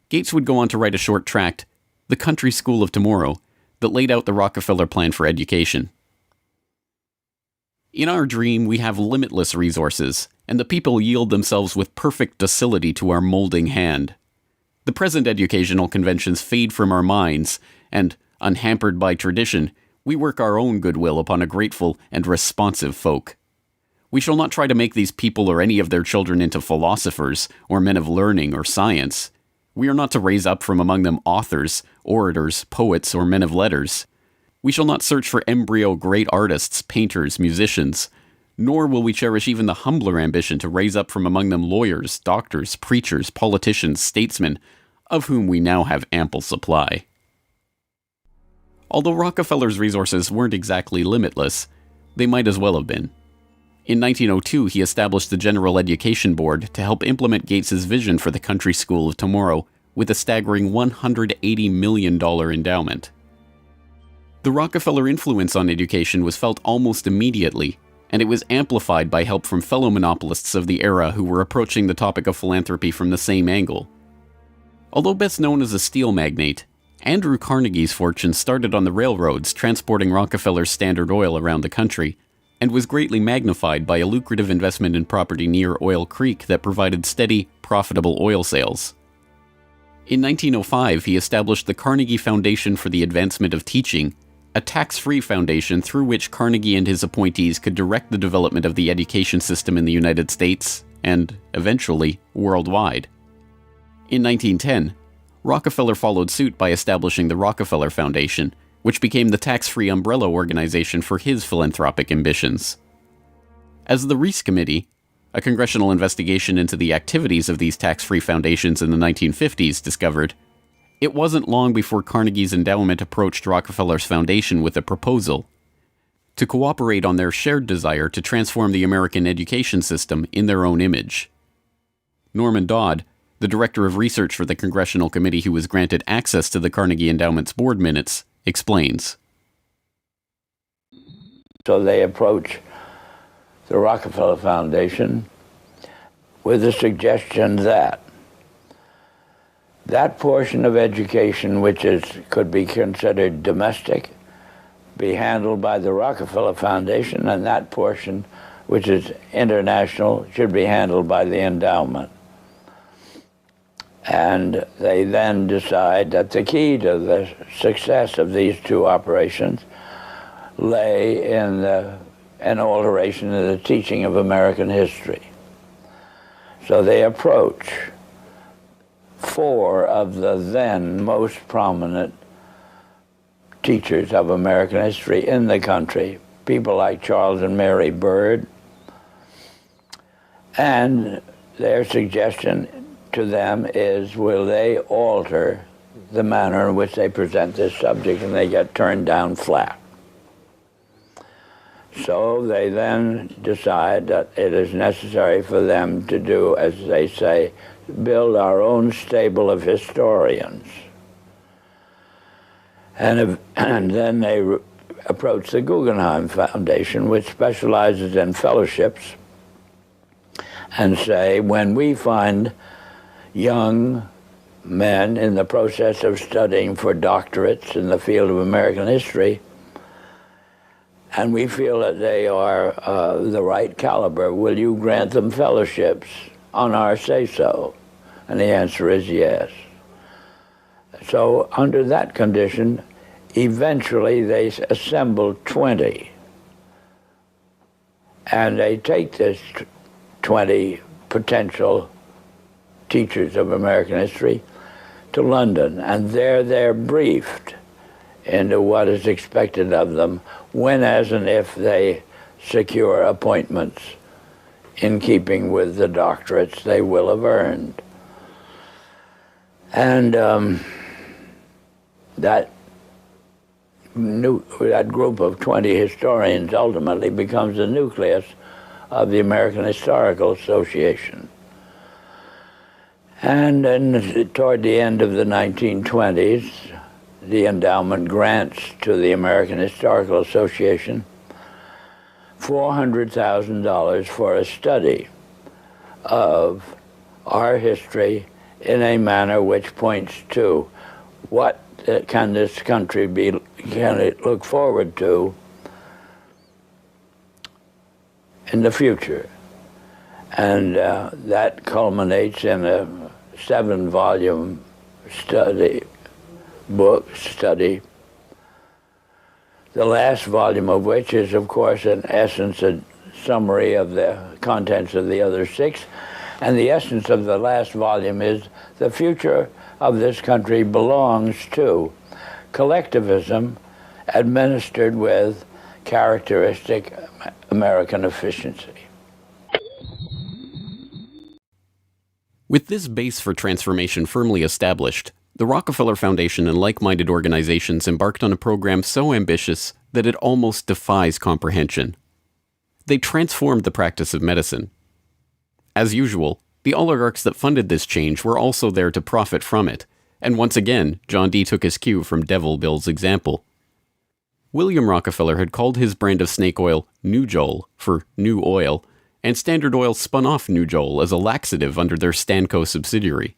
Gates would go on to write a short tract, The Country School of Tomorrow, that laid out the Rockefeller plan for education. In our dream, we have limitless resources, and the people yield themselves with perfect docility to our molding hand. The present educational conventions fade from our minds, and, unhampered by tradition, we work our own goodwill upon a grateful and responsive folk. We shall not try to make these people or any of their children into philosophers, or men of learning or science. We are not to raise up from among them authors, orators, poets, or men of letters. We shall not search for embryo great artists, painters, musicians, nor will we cherish even the humbler ambition to raise up from among them lawyers, doctors, preachers, politicians, statesmen, of whom we now have ample supply. Although Rockefeller's resources weren't exactly limitless, they might as well have been. In 1902, he established the General Education Board to help implement Gates's vision for the Country School of Tomorrow with a staggering $180 million endowment. The Rockefeller influence on education was felt almost immediately, and it was amplified by help from fellow monopolists of the era who were approaching the topic of philanthropy from the same angle. Although best known as a steel magnate, Andrew Carnegie's fortune started on the railroads transporting Rockefeller's Standard Oil around the country, and was greatly magnified by a lucrative investment in property near Oil Creek that provided steady, profitable oil sales. In 1905, he established the Carnegie Foundation for the Advancement of Teaching, a tax-free foundation through which Carnegie and his appointees could direct the development of the education system in the United States, and, eventually, worldwide. In 1910, Rockefeller followed suit by establishing the Rockefeller Foundation, which became the tax-free umbrella organization for his philanthropic ambitions. As the Reese Committee, a congressional investigation into the activities of these tax-free foundations in the 1950s, discovered, it wasn't long before Carnegie's endowment approached Rockefeller's foundation with a proposal to cooperate on their shared desire to transform the American education system in their own image. Norman Dodd, the director of research for the congressional committee who was granted access to the Carnegie Endowment's board minutes, explains. So they approach the Rockefeller Foundation with the suggestion that that portion of education which could be considered domestic be handled by the Rockefeller Foundation, and that portion which is international should be handled by the endowment. And they then decide that the key to the success of these two operations lay in an alteration of the teaching of American history. So they approach 4 of the then most prominent teachers of American history in the country, people like Charles and Mary Bird, and their suggestion to them is, will they alter the manner in which they present this subject, and they get turned down flat. So they then decide that it is necessary for them to do, as they say, build our own stable of historians. And then they approach the Guggenheim Foundation, which specializes in fellowships, and say, when we find young men in the process of studying for doctorates in the field of American history, and we feel that they are the right caliber, will you grant them fellowships on our say-so? And the answer is yes. So under that condition, eventually they assemble 20. And they take this 20 potential teachers of American history to London, and there they're briefed into what is expected of them when, as and if they secure appointments in keeping with the doctorates they will have earned. And that group of 20 historians ultimately becomes the nucleus of the American Historical Association. And then toward the end of the 1920s, the endowment grants to the American Historical Association $400,000 for a study of our history in a manner which points to what can this country can it look forward to in the future. And that culminates in a 7-volume study, the last volume of which is, of course, in essence, a summary of the contents of the other 6. And the essence of the last volume is the future of this country belongs to collectivism administered with characteristic American efficiency. With this base for transformation firmly established, the Rockefeller Foundation and like-minded organizations embarked on a program so ambitious that it almost defies comprehension. They transformed the practice of medicine. As usual, the oligarchs that funded this change were also there to profit from it, and once again, John D. took his cue from Devil Bill's example. William Rockefeller had called his brand of snake oil Nujol for new oil, and Standard Oil spun off Nujol as a laxative under their Stanco subsidiary.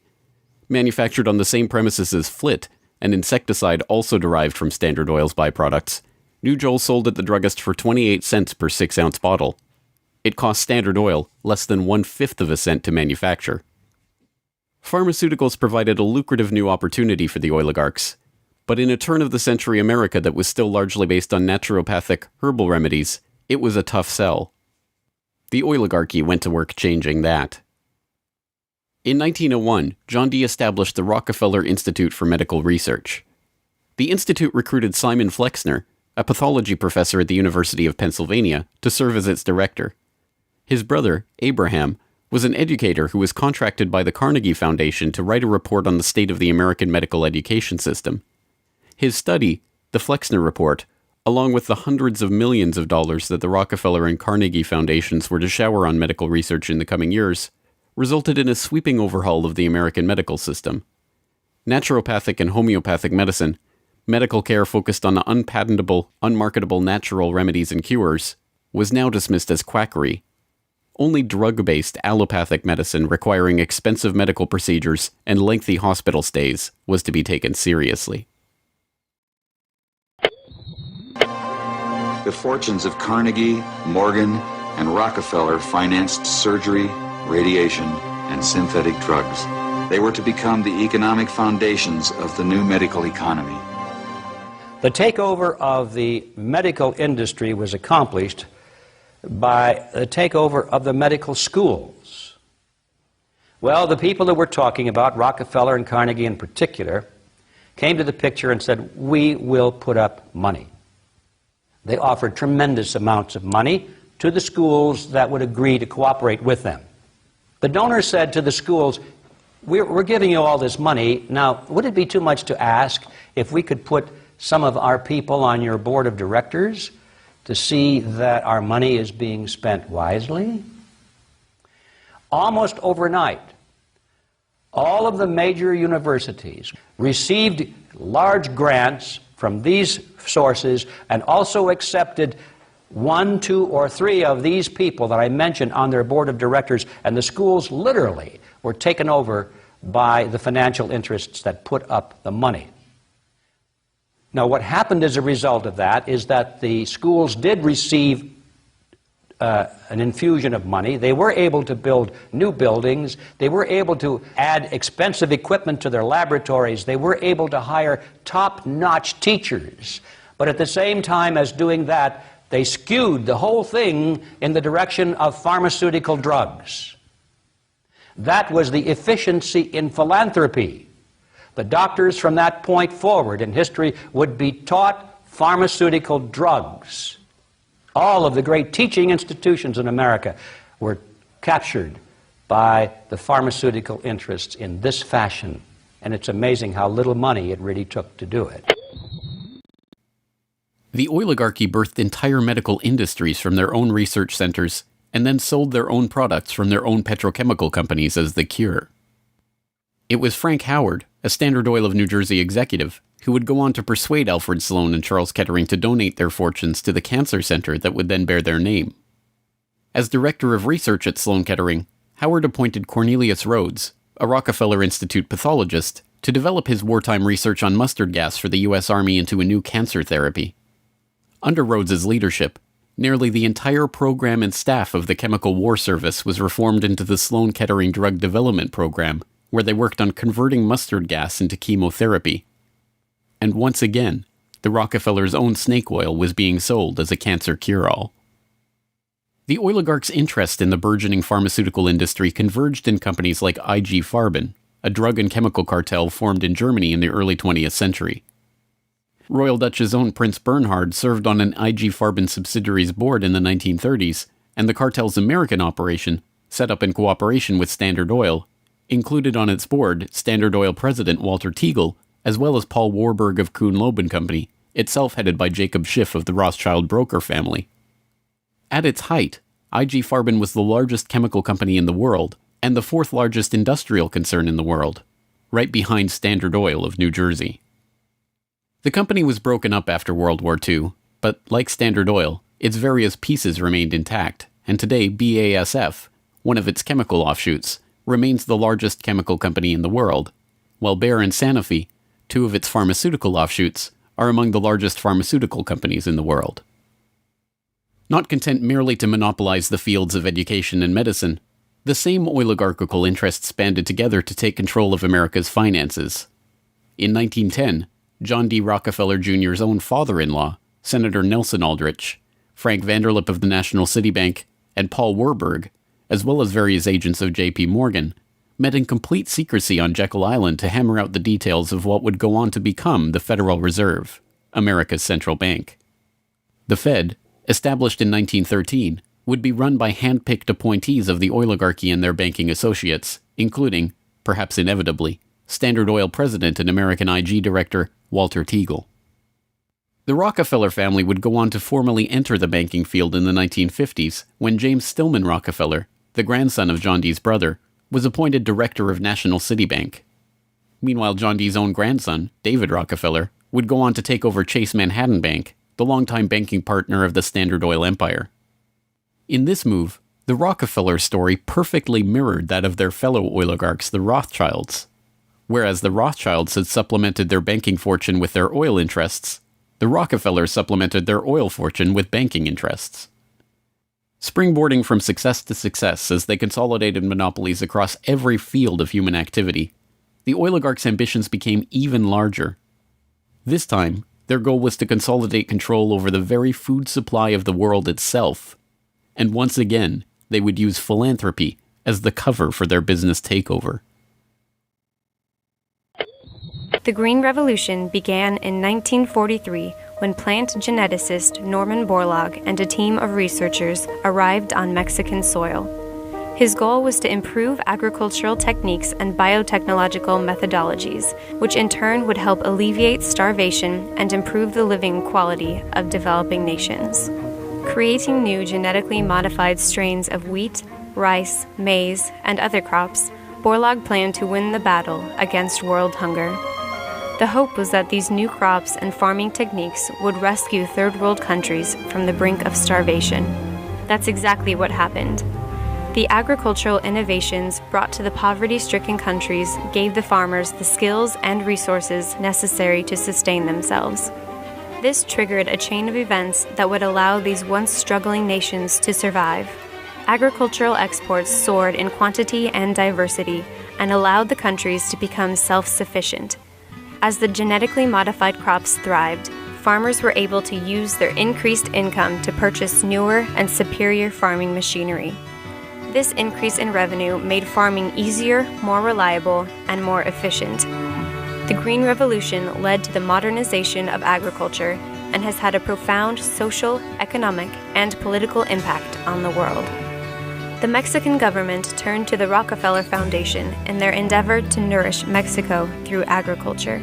Manufactured on the same premises as Flit, an insecticide also derived from Standard Oil's byproducts, Nujol sold at the druggist for 28 cents per 6-ounce bottle. It cost Standard Oil less than 1/5 of a cent to manufacture. Pharmaceuticals provided a lucrative new opportunity for the oligarchs, but in a turn-of-the-century America that was still largely based on naturopathic, herbal remedies, it was a tough sell. The oligarchy went to work changing that. In 1901, John D. established the Rockefeller Institute for Medical Research. The institute recruited Simon Flexner, a pathology professor at the University of Pennsylvania, to serve as its director. His brother, Abraham, was an educator who was contracted by the Carnegie Foundation to write a report on the state of the American medical education system. His study, the Flexner Report, along with the hundreds of millions of dollars that the Rockefeller and Carnegie Foundations were to shower on medical research in the coming years, resulted in a sweeping overhaul of the American medical system. Naturopathic and homeopathic medicine, medical care focused on unpatentable, unmarketable natural remedies and cures, was now dismissed as quackery. Only drug-based allopathic medicine requiring expensive medical procedures and lengthy hospital stays was to be taken seriously. The fortunes of Carnegie, Morgan, and Rockefeller financed surgery, radiation, and synthetic drugs. They were to become the economic foundations of the new medical economy. The takeover of the medical industry was accomplished by the takeover of the medical schools. Well, the people that we're talking about, Rockefeller and Carnegie in particular, came to the picture and said, we will put up money. They offered tremendous amounts of money to the schools that would agree to cooperate with them. The donors said to the schools, we're giving you all this money. Now, would it be too much to ask if we could put some of our people on your board of directors to see that our money is being spent wisely? Almost overnight, all of the major universities received large grants from these sources and also accepted 1, 2, or 3 of these people that I mentioned on their board of directors, and the schools literally were taken over by the financial interests that put up the money. Now, what happened as a result of that is that the schools did receive an infusion of money. They were able to build new buildings. They were able to add expensive equipment to their laboratories. They were able to hire top-notch teachers. But at the same time as doing that, they skewed the whole thing in the direction of pharmaceutical drugs. That was the efficiency in philanthropy. The doctors from that point forward in history would be taught pharmaceutical drugs. All of the great teaching institutions in America were captured by the pharmaceutical interests in this fashion. And it's amazing how little money it really took to do it. The oligarchy birthed entire medical industries from their own research centers and then sold their own products from their own petrochemical companies as the cure. It was Frank Howard, a Standard Oil of New Jersey executive, who would go on to persuade Alfred Sloan and Charles Kettering to donate their fortunes to the cancer center that would then bear their name. As director of research at Sloan Kettering, Howard appointed Cornelius Rhodes, a Rockefeller Institute pathologist, to develop his wartime research on mustard gas for the U.S. Army into a new cancer therapy. Under Rhodes's leadership, nearly the entire program and staff of the Chemical War Service was reformed into the Sloan Kettering Drug Development Program, where they worked on converting mustard gas into chemotherapy. And once again, the Rockefellers' own snake oil was being sold as a cancer cure-all. The oligarchs' interest in the burgeoning pharmaceutical industry converged in companies like IG Farben, a drug and chemical cartel formed in Germany in the early 20th century. Royal Dutch's own Prince Bernhard served on an IG Farben subsidiary's board in the 1930s, and the cartel's American operation, set up in cooperation with Standard Oil, included on its board Standard Oil president Walter Teagle, as well as Paul Warburg of Kuhn Loeb and Company, itself headed by Jacob Schiff of the Rothschild broker family. At its height, IG Farben was the largest chemical company in the world, and the 4th largest industrial concern in the world, right behind Standard Oil of New Jersey. The company was broken up after World War II, but like Standard Oil, its various pieces remained intact, and today BASF, one of its chemical offshoots, remains the largest chemical company in the world, while Bayer and Sanofi, 2 of its pharmaceutical offshoots, are among the largest pharmaceutical companies in the world. Not content merely to monopolize the fields of education and medicine, the same oligarchical interests banded together to take control of America's finances. In 1910, John D. Rockefeller Jr.'s own father-in-law, Senator Nelson Aldrich, Frank Vanderlip of the National City Bank, and Paul Warburg, as well as various agents of J.P. Morgan, met in complete secrecy on Jekyll Island to hammer out the details of what would go on to become the Federal Reserve, America's central bank. The Fed, established in 1913, would be run by hand-picked appointees of the oligarchy and their banking associates, including, perhaps inevitably, Standard Oil president and American IG director Walter Teagle. The Rockefeller family would go on to formally enter the banking field in the 1950s when James Stillman Rockefeller, the grandson of John D's brother, was appointed director of National City Bank. Meanwhile, John D's own grandson, David Rockefeller, would go on to take over Chase Manhattan Bank, the longtime banking partner of the Standard Oil empire. In this move, the Rockefeller story perfectly mirrored that of their fellow oligarchs, the Rothschilds. Whereas the Rothschilds had supplemented their banking fortune with their oil interests, the Rockefellers supplemented their oil fortune with banking interests. Springboarding from success to success as they consolidated monopolies across every field of human activity, the oligarchs' ambitions became even larger. This time, their goal was to consolidate control over the very food supply of the world itself. And once again, they would use philanthropy as the cover for their business takeover. The Green Revolution began in 1943 when plant geneticist Norman Borlaug and a team of researchers arrived on Mexican soil. His goal was to improve agricultural techniques and biotechnological methodologies, which in turn would help alleviate starvation and improve the living quality of developing nations. Creating new genetically modified strains of wheat, rice, maize, and other crops, Borlaug planned to win the battle against world hunger. The hope was that these new crops and farming techniques would rescue third world countries from the brink of starvation. That's exactly what happened. The agricultural innovations brought to the poverty-stricken countries gave the farmers the skills and resources necessary to sustain themselves. This triggered a chain of events that would allow these once struggling nations to survive. Agricultural exports soared in quantity and diversity and allowed the countries to become self-sufficient. As the genetically modified crops thrived, farmers were able to use their increased income to purchase newer and superior farming machinery. This increase in revenue made farming easier, more reliable, and more efficient. The Green Revolution led to the modernization of agriculture and has had a profound social, economic, and political impact on the world. The Mexican government turned to the Rockefeller Foundation in their endeavor to nourish Mexico through agriculture.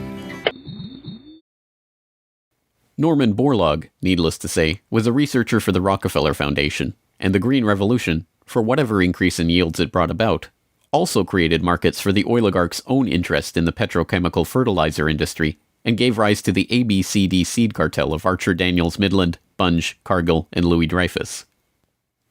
Norman Borlaug, needless to say, was a researcher for the Rockefeller Foundation, and the Green Revolution, for whatever increase in yields it brought about, also created markets for the oligarchs' own interest in the petrochemical fertilizer industry and gave rise to the ABCD seed cartel of Archer Daniels Midland, Bunge, Cargill, and Louis Dreyfus.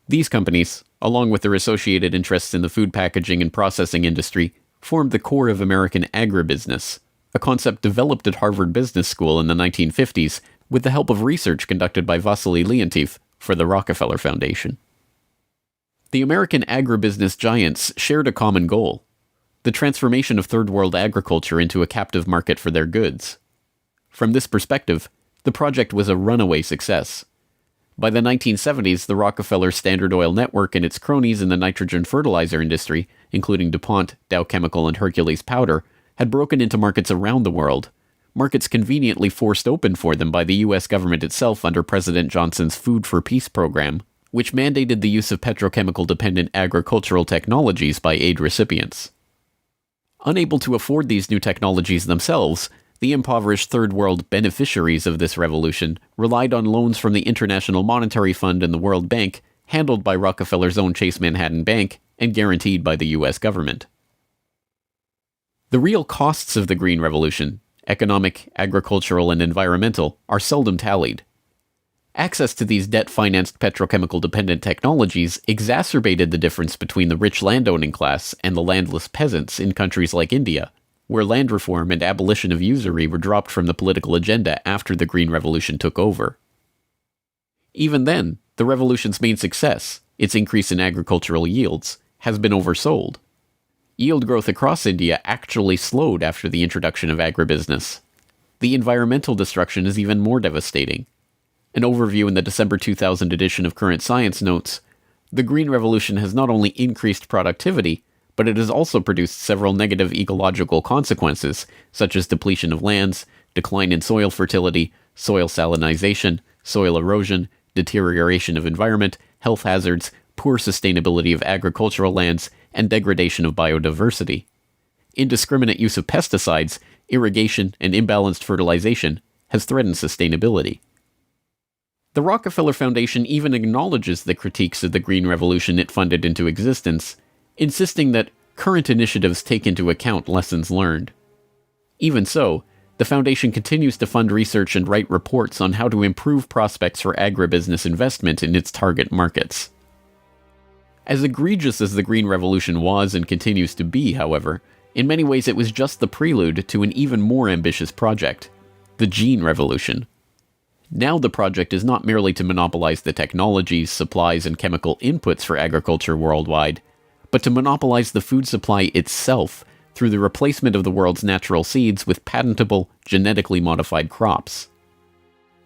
These companies, along with their associated interests in the food packaging and processing industry, formed the core of American agribusiness, a concept developed at Harvard Business School in the 1950s with the help of research conducted by Vasily Leontief for the Rockefeller Foundation. The American agribusiness giants shared a common goal: the transformation of third world agriculture into a captive market for their goods. From this perspective, the project was a runaway success. By the 1970s, the Rockefeller Standard Oil network and its cronies in the nitrogen fertilizer industry, including DuPont, Dow Chemical, and Hercules Powder, had broken into markets around the world, markets conveniently forced open for them by the U.S. government itself under President Johnson's Food for Peace program, which mandated the use of petrochemical-dependent agricultural technologies by aid recipients. Unable to afford these new technologies themselves, the impoverished Third World beneficiaries of this revolution relied on loans from the International Monetary Fund and the World Bank, handled by Rockefeller's own Chase Manhattan Bank and guaranteed by the U.S. government. The real costs of the Green Revolution, economic, agricultural, and environmental, are seldom tallied. Access to these debt-financed petrochemical-dependent technologies exacerbated the difference between the rich landowning class and the landless peasants in countries like India, where land reform and abolition of usury were dropped from the political agenda after the Green Revolution took over. Even then, the revolution's main success, its increase in agricultural yields, has been oversold. Yield growth across India actually slowed after the introduction of agribusiness. The environmental destruction is even more devastating. An overview in the December 2000 edition of Current Science notes, the Green Revolution has not only increased productivity, but it has also produced several negative ecological consequences, such as depletion of lands, decline in soil fertility, soil salinization, soil erosion, deterioration of environment, health hazards, poor sustainability of agricultural lands, and degradation of biodiversity. Indiscriminate use of pesticides, irrigation, and imbalanced fertilization has threatened sustainability. The Rockefeller Foundation even acknowledges the critiques of the Green Revolution it funded into existence, insisting that current initiatives take into account lessons learned. Even so, The foundation continues to fund research and write reports on how to improve prospects for agribusiness investment in its target markets. As egregious as the Green Revolution was and continues to be, however, in many ways it was just the prelude to an even more ambitious project, the Gene Revolution. Now the project is not merely to monopolize the technologies, supplies, and chemical inputs for agriculture worldwide, but to monopolize the food supply itself through the replacement of the world's natural seeds with patentable, genetically modified crops.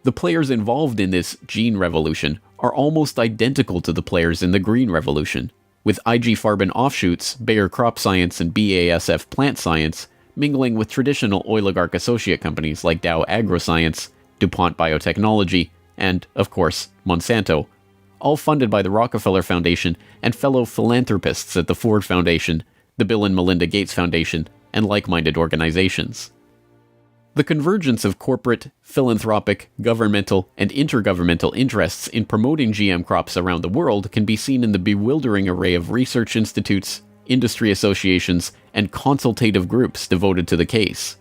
The players involved in this Gene Revolution are almost identical to the players in the Green Revolution, with IG Farben offshoots, Bayer Crop Science and BASF Plant Science, mingling with traditional oligarch associate companies like Dow AgroScience, DuPont Biotechnology, and, of course, Monsanto, all funded by the Rockefeller Foundation and fellow philanthropists at the Ford Foundation, the Bill and Melinda Gates Foundation, and like-minded organizations. The convergence of corporate, philanthropic, governmental, and intergovernmental interests in promoting GM crops around the world can be seen in the bewildering array of research institutes, industry associations, and consultative groups devoted to the case.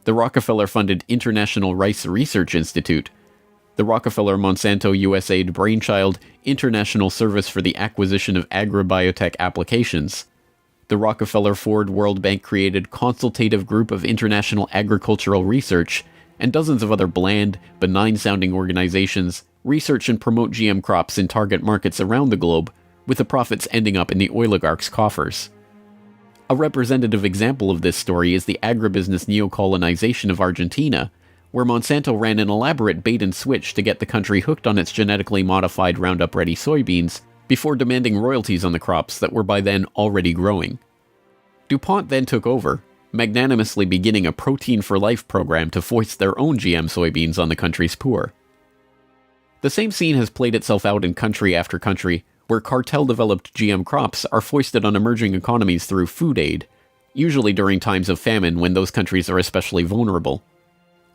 The Rockefeller-funded International Rice Research Institute, the Rockefeller-Monsanto USAID Brainchild International Service for the Acquisition of Agribiotech Applications, the Rockefeller-Ford World Bank-created Consultative Group of International Agricultural Research, and dozens of other bland, benign-sounding organizations research and promote GM crops in target markets around the globe, with the profits ending up in the oligarchs' coffers. A representative example of this story is the agribusiness neocolonization of Argentina, where Monsanto ran an elaborate bait-and-switch to get the country hooked on its genetically modified Roundup-ready soybeans before demanding royalties on the crops that were by then already growing. DuPont then took over, magnanimously beginning a Protein for Life program to foist their own GM soybeans on the country's poor. The same scene has played itself out in country after country, where cartel-developed GM crops are foisted on emerging economies through food aid, usually during times of famine when those countries are especially vulnerable.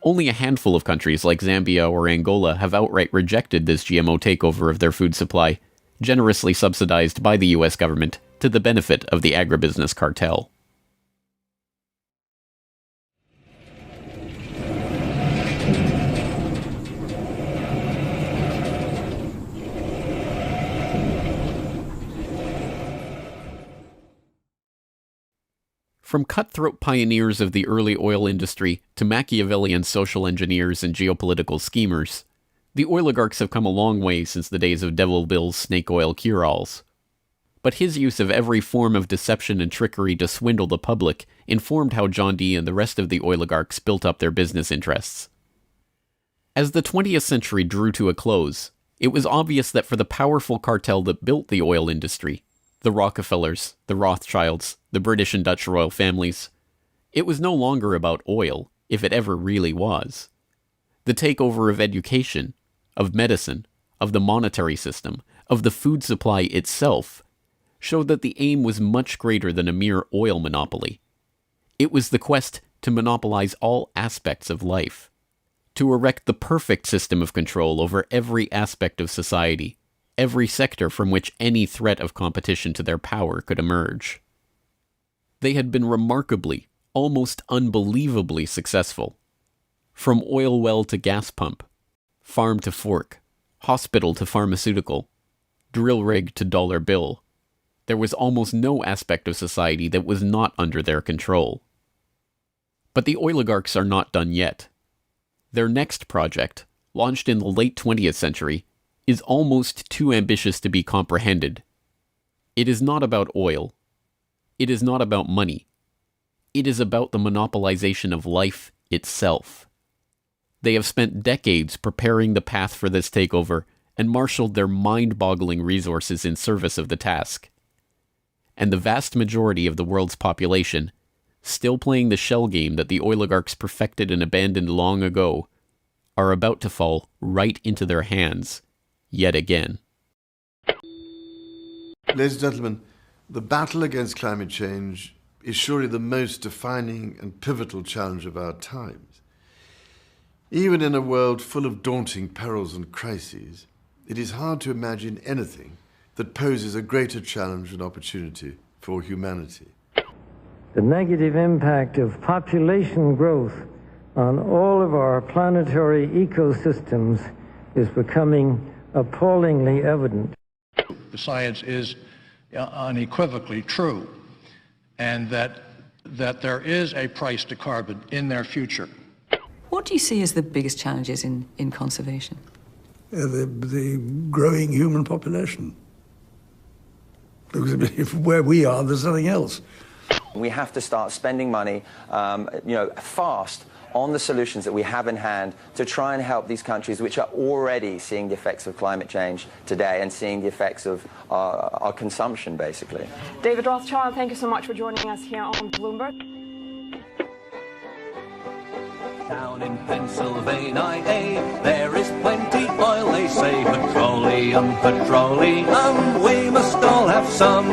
Only a handful of countries like Zambia or Angola have outright rejected this GMO takeover of their food supply, generously subsidized by the US government to the benefit of the agribusiness cartel. From cutthroat pioneers of the early oil industry to Machiavellian social engineers and geopolitical schemers, the oligarchs have come a long way since the days of Devil Bill's snake oil cure-alls. But his use of every form of deception and trickery to swindle the public informed how John D. and the rest of the oligarchs built up their business interests. As the 20th century drew to a close, it was obvious that for the powerful cartel that built the oil industry, the Rockefellers, the Rothschilds, the British and Dutch royal families, it was no longer about oil, if it ever really was. The takeover of education, of medicine, of the monetary system, of the food supply itself, showed that the aim was much greater than a mere oil monopoly. It was the quest to monopolize all aspects of life, to erect the perfect system of control over every aspect of society, every sector from which any threat of competition to their power could emerge. They had been remarkably, almost unbelievably successful. From oil well to gas pump, farm to fork, hospital to pharmaceutical, drill rig to dollar bill, there was almost no aspect of society that was not under their control. But the oligarchs are not done yet. Their next project, launched in the late 20th century, is almost too ambitious to be comprehended. It is not about oil. It is not about money. It is about the monopolization of life itself. They have spent decades preparing the path for this takeover and marshaled their mind-boggling resources in service of the task. And the vast majority of the world's population, still playing the shell game that the oligarchs perfected and abandoned long ago, are about to fall right into their hands yet again. Ladies and gentlemen, the battle against climate change is surely the most defining and pivotal challenge of our times. Even in a world full of daunting perils and crises, it is hard to imagine anything that poses a greater challenge and opportunity for humanity. The negative impact of population growth on all of our planetary ecosystems is becoming appallingly evident. The science is unequivocally true, and that there is a price to carbon in their future. What do you see as the biggest challenges in conservation? The growing human population. Because if where we are, there's nothing else. We have to start spending money, fast on the solutions that we have in hand to try and help these countries which are already seeing the effects of climate change today and seeing the effects of our consumption, basically. David Rothschild, thank you so much for joining us here on Bloomberg. Down in Pennsylvania, there is plenty oil, they say. Petroleum, petroleum, we must all have some.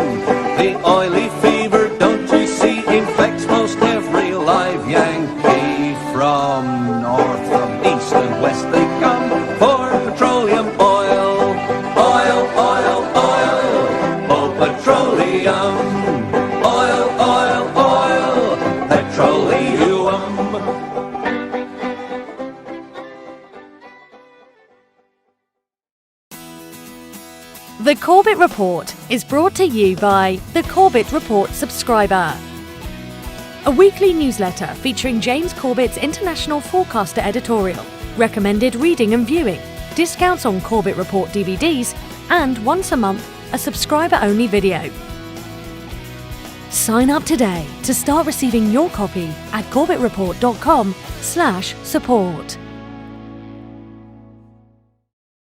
The oily fever, don't you see, infects most every live Yankee. From north, from east and west they come for petroleum oil. Oil, oil, oil, oh petroleum. Oil, oil, oil, petroleum. The Corbett Report is brought to you by the Corbett Report subscriber, a weekly newsletter featuring James Corbett's International Forecaster editorial, recommended reading and viewing, discounts on Corbett Report DVDs, and once a month, a subscriber-only video. Sign up today to start receiving your copy at corbettreport.com/support.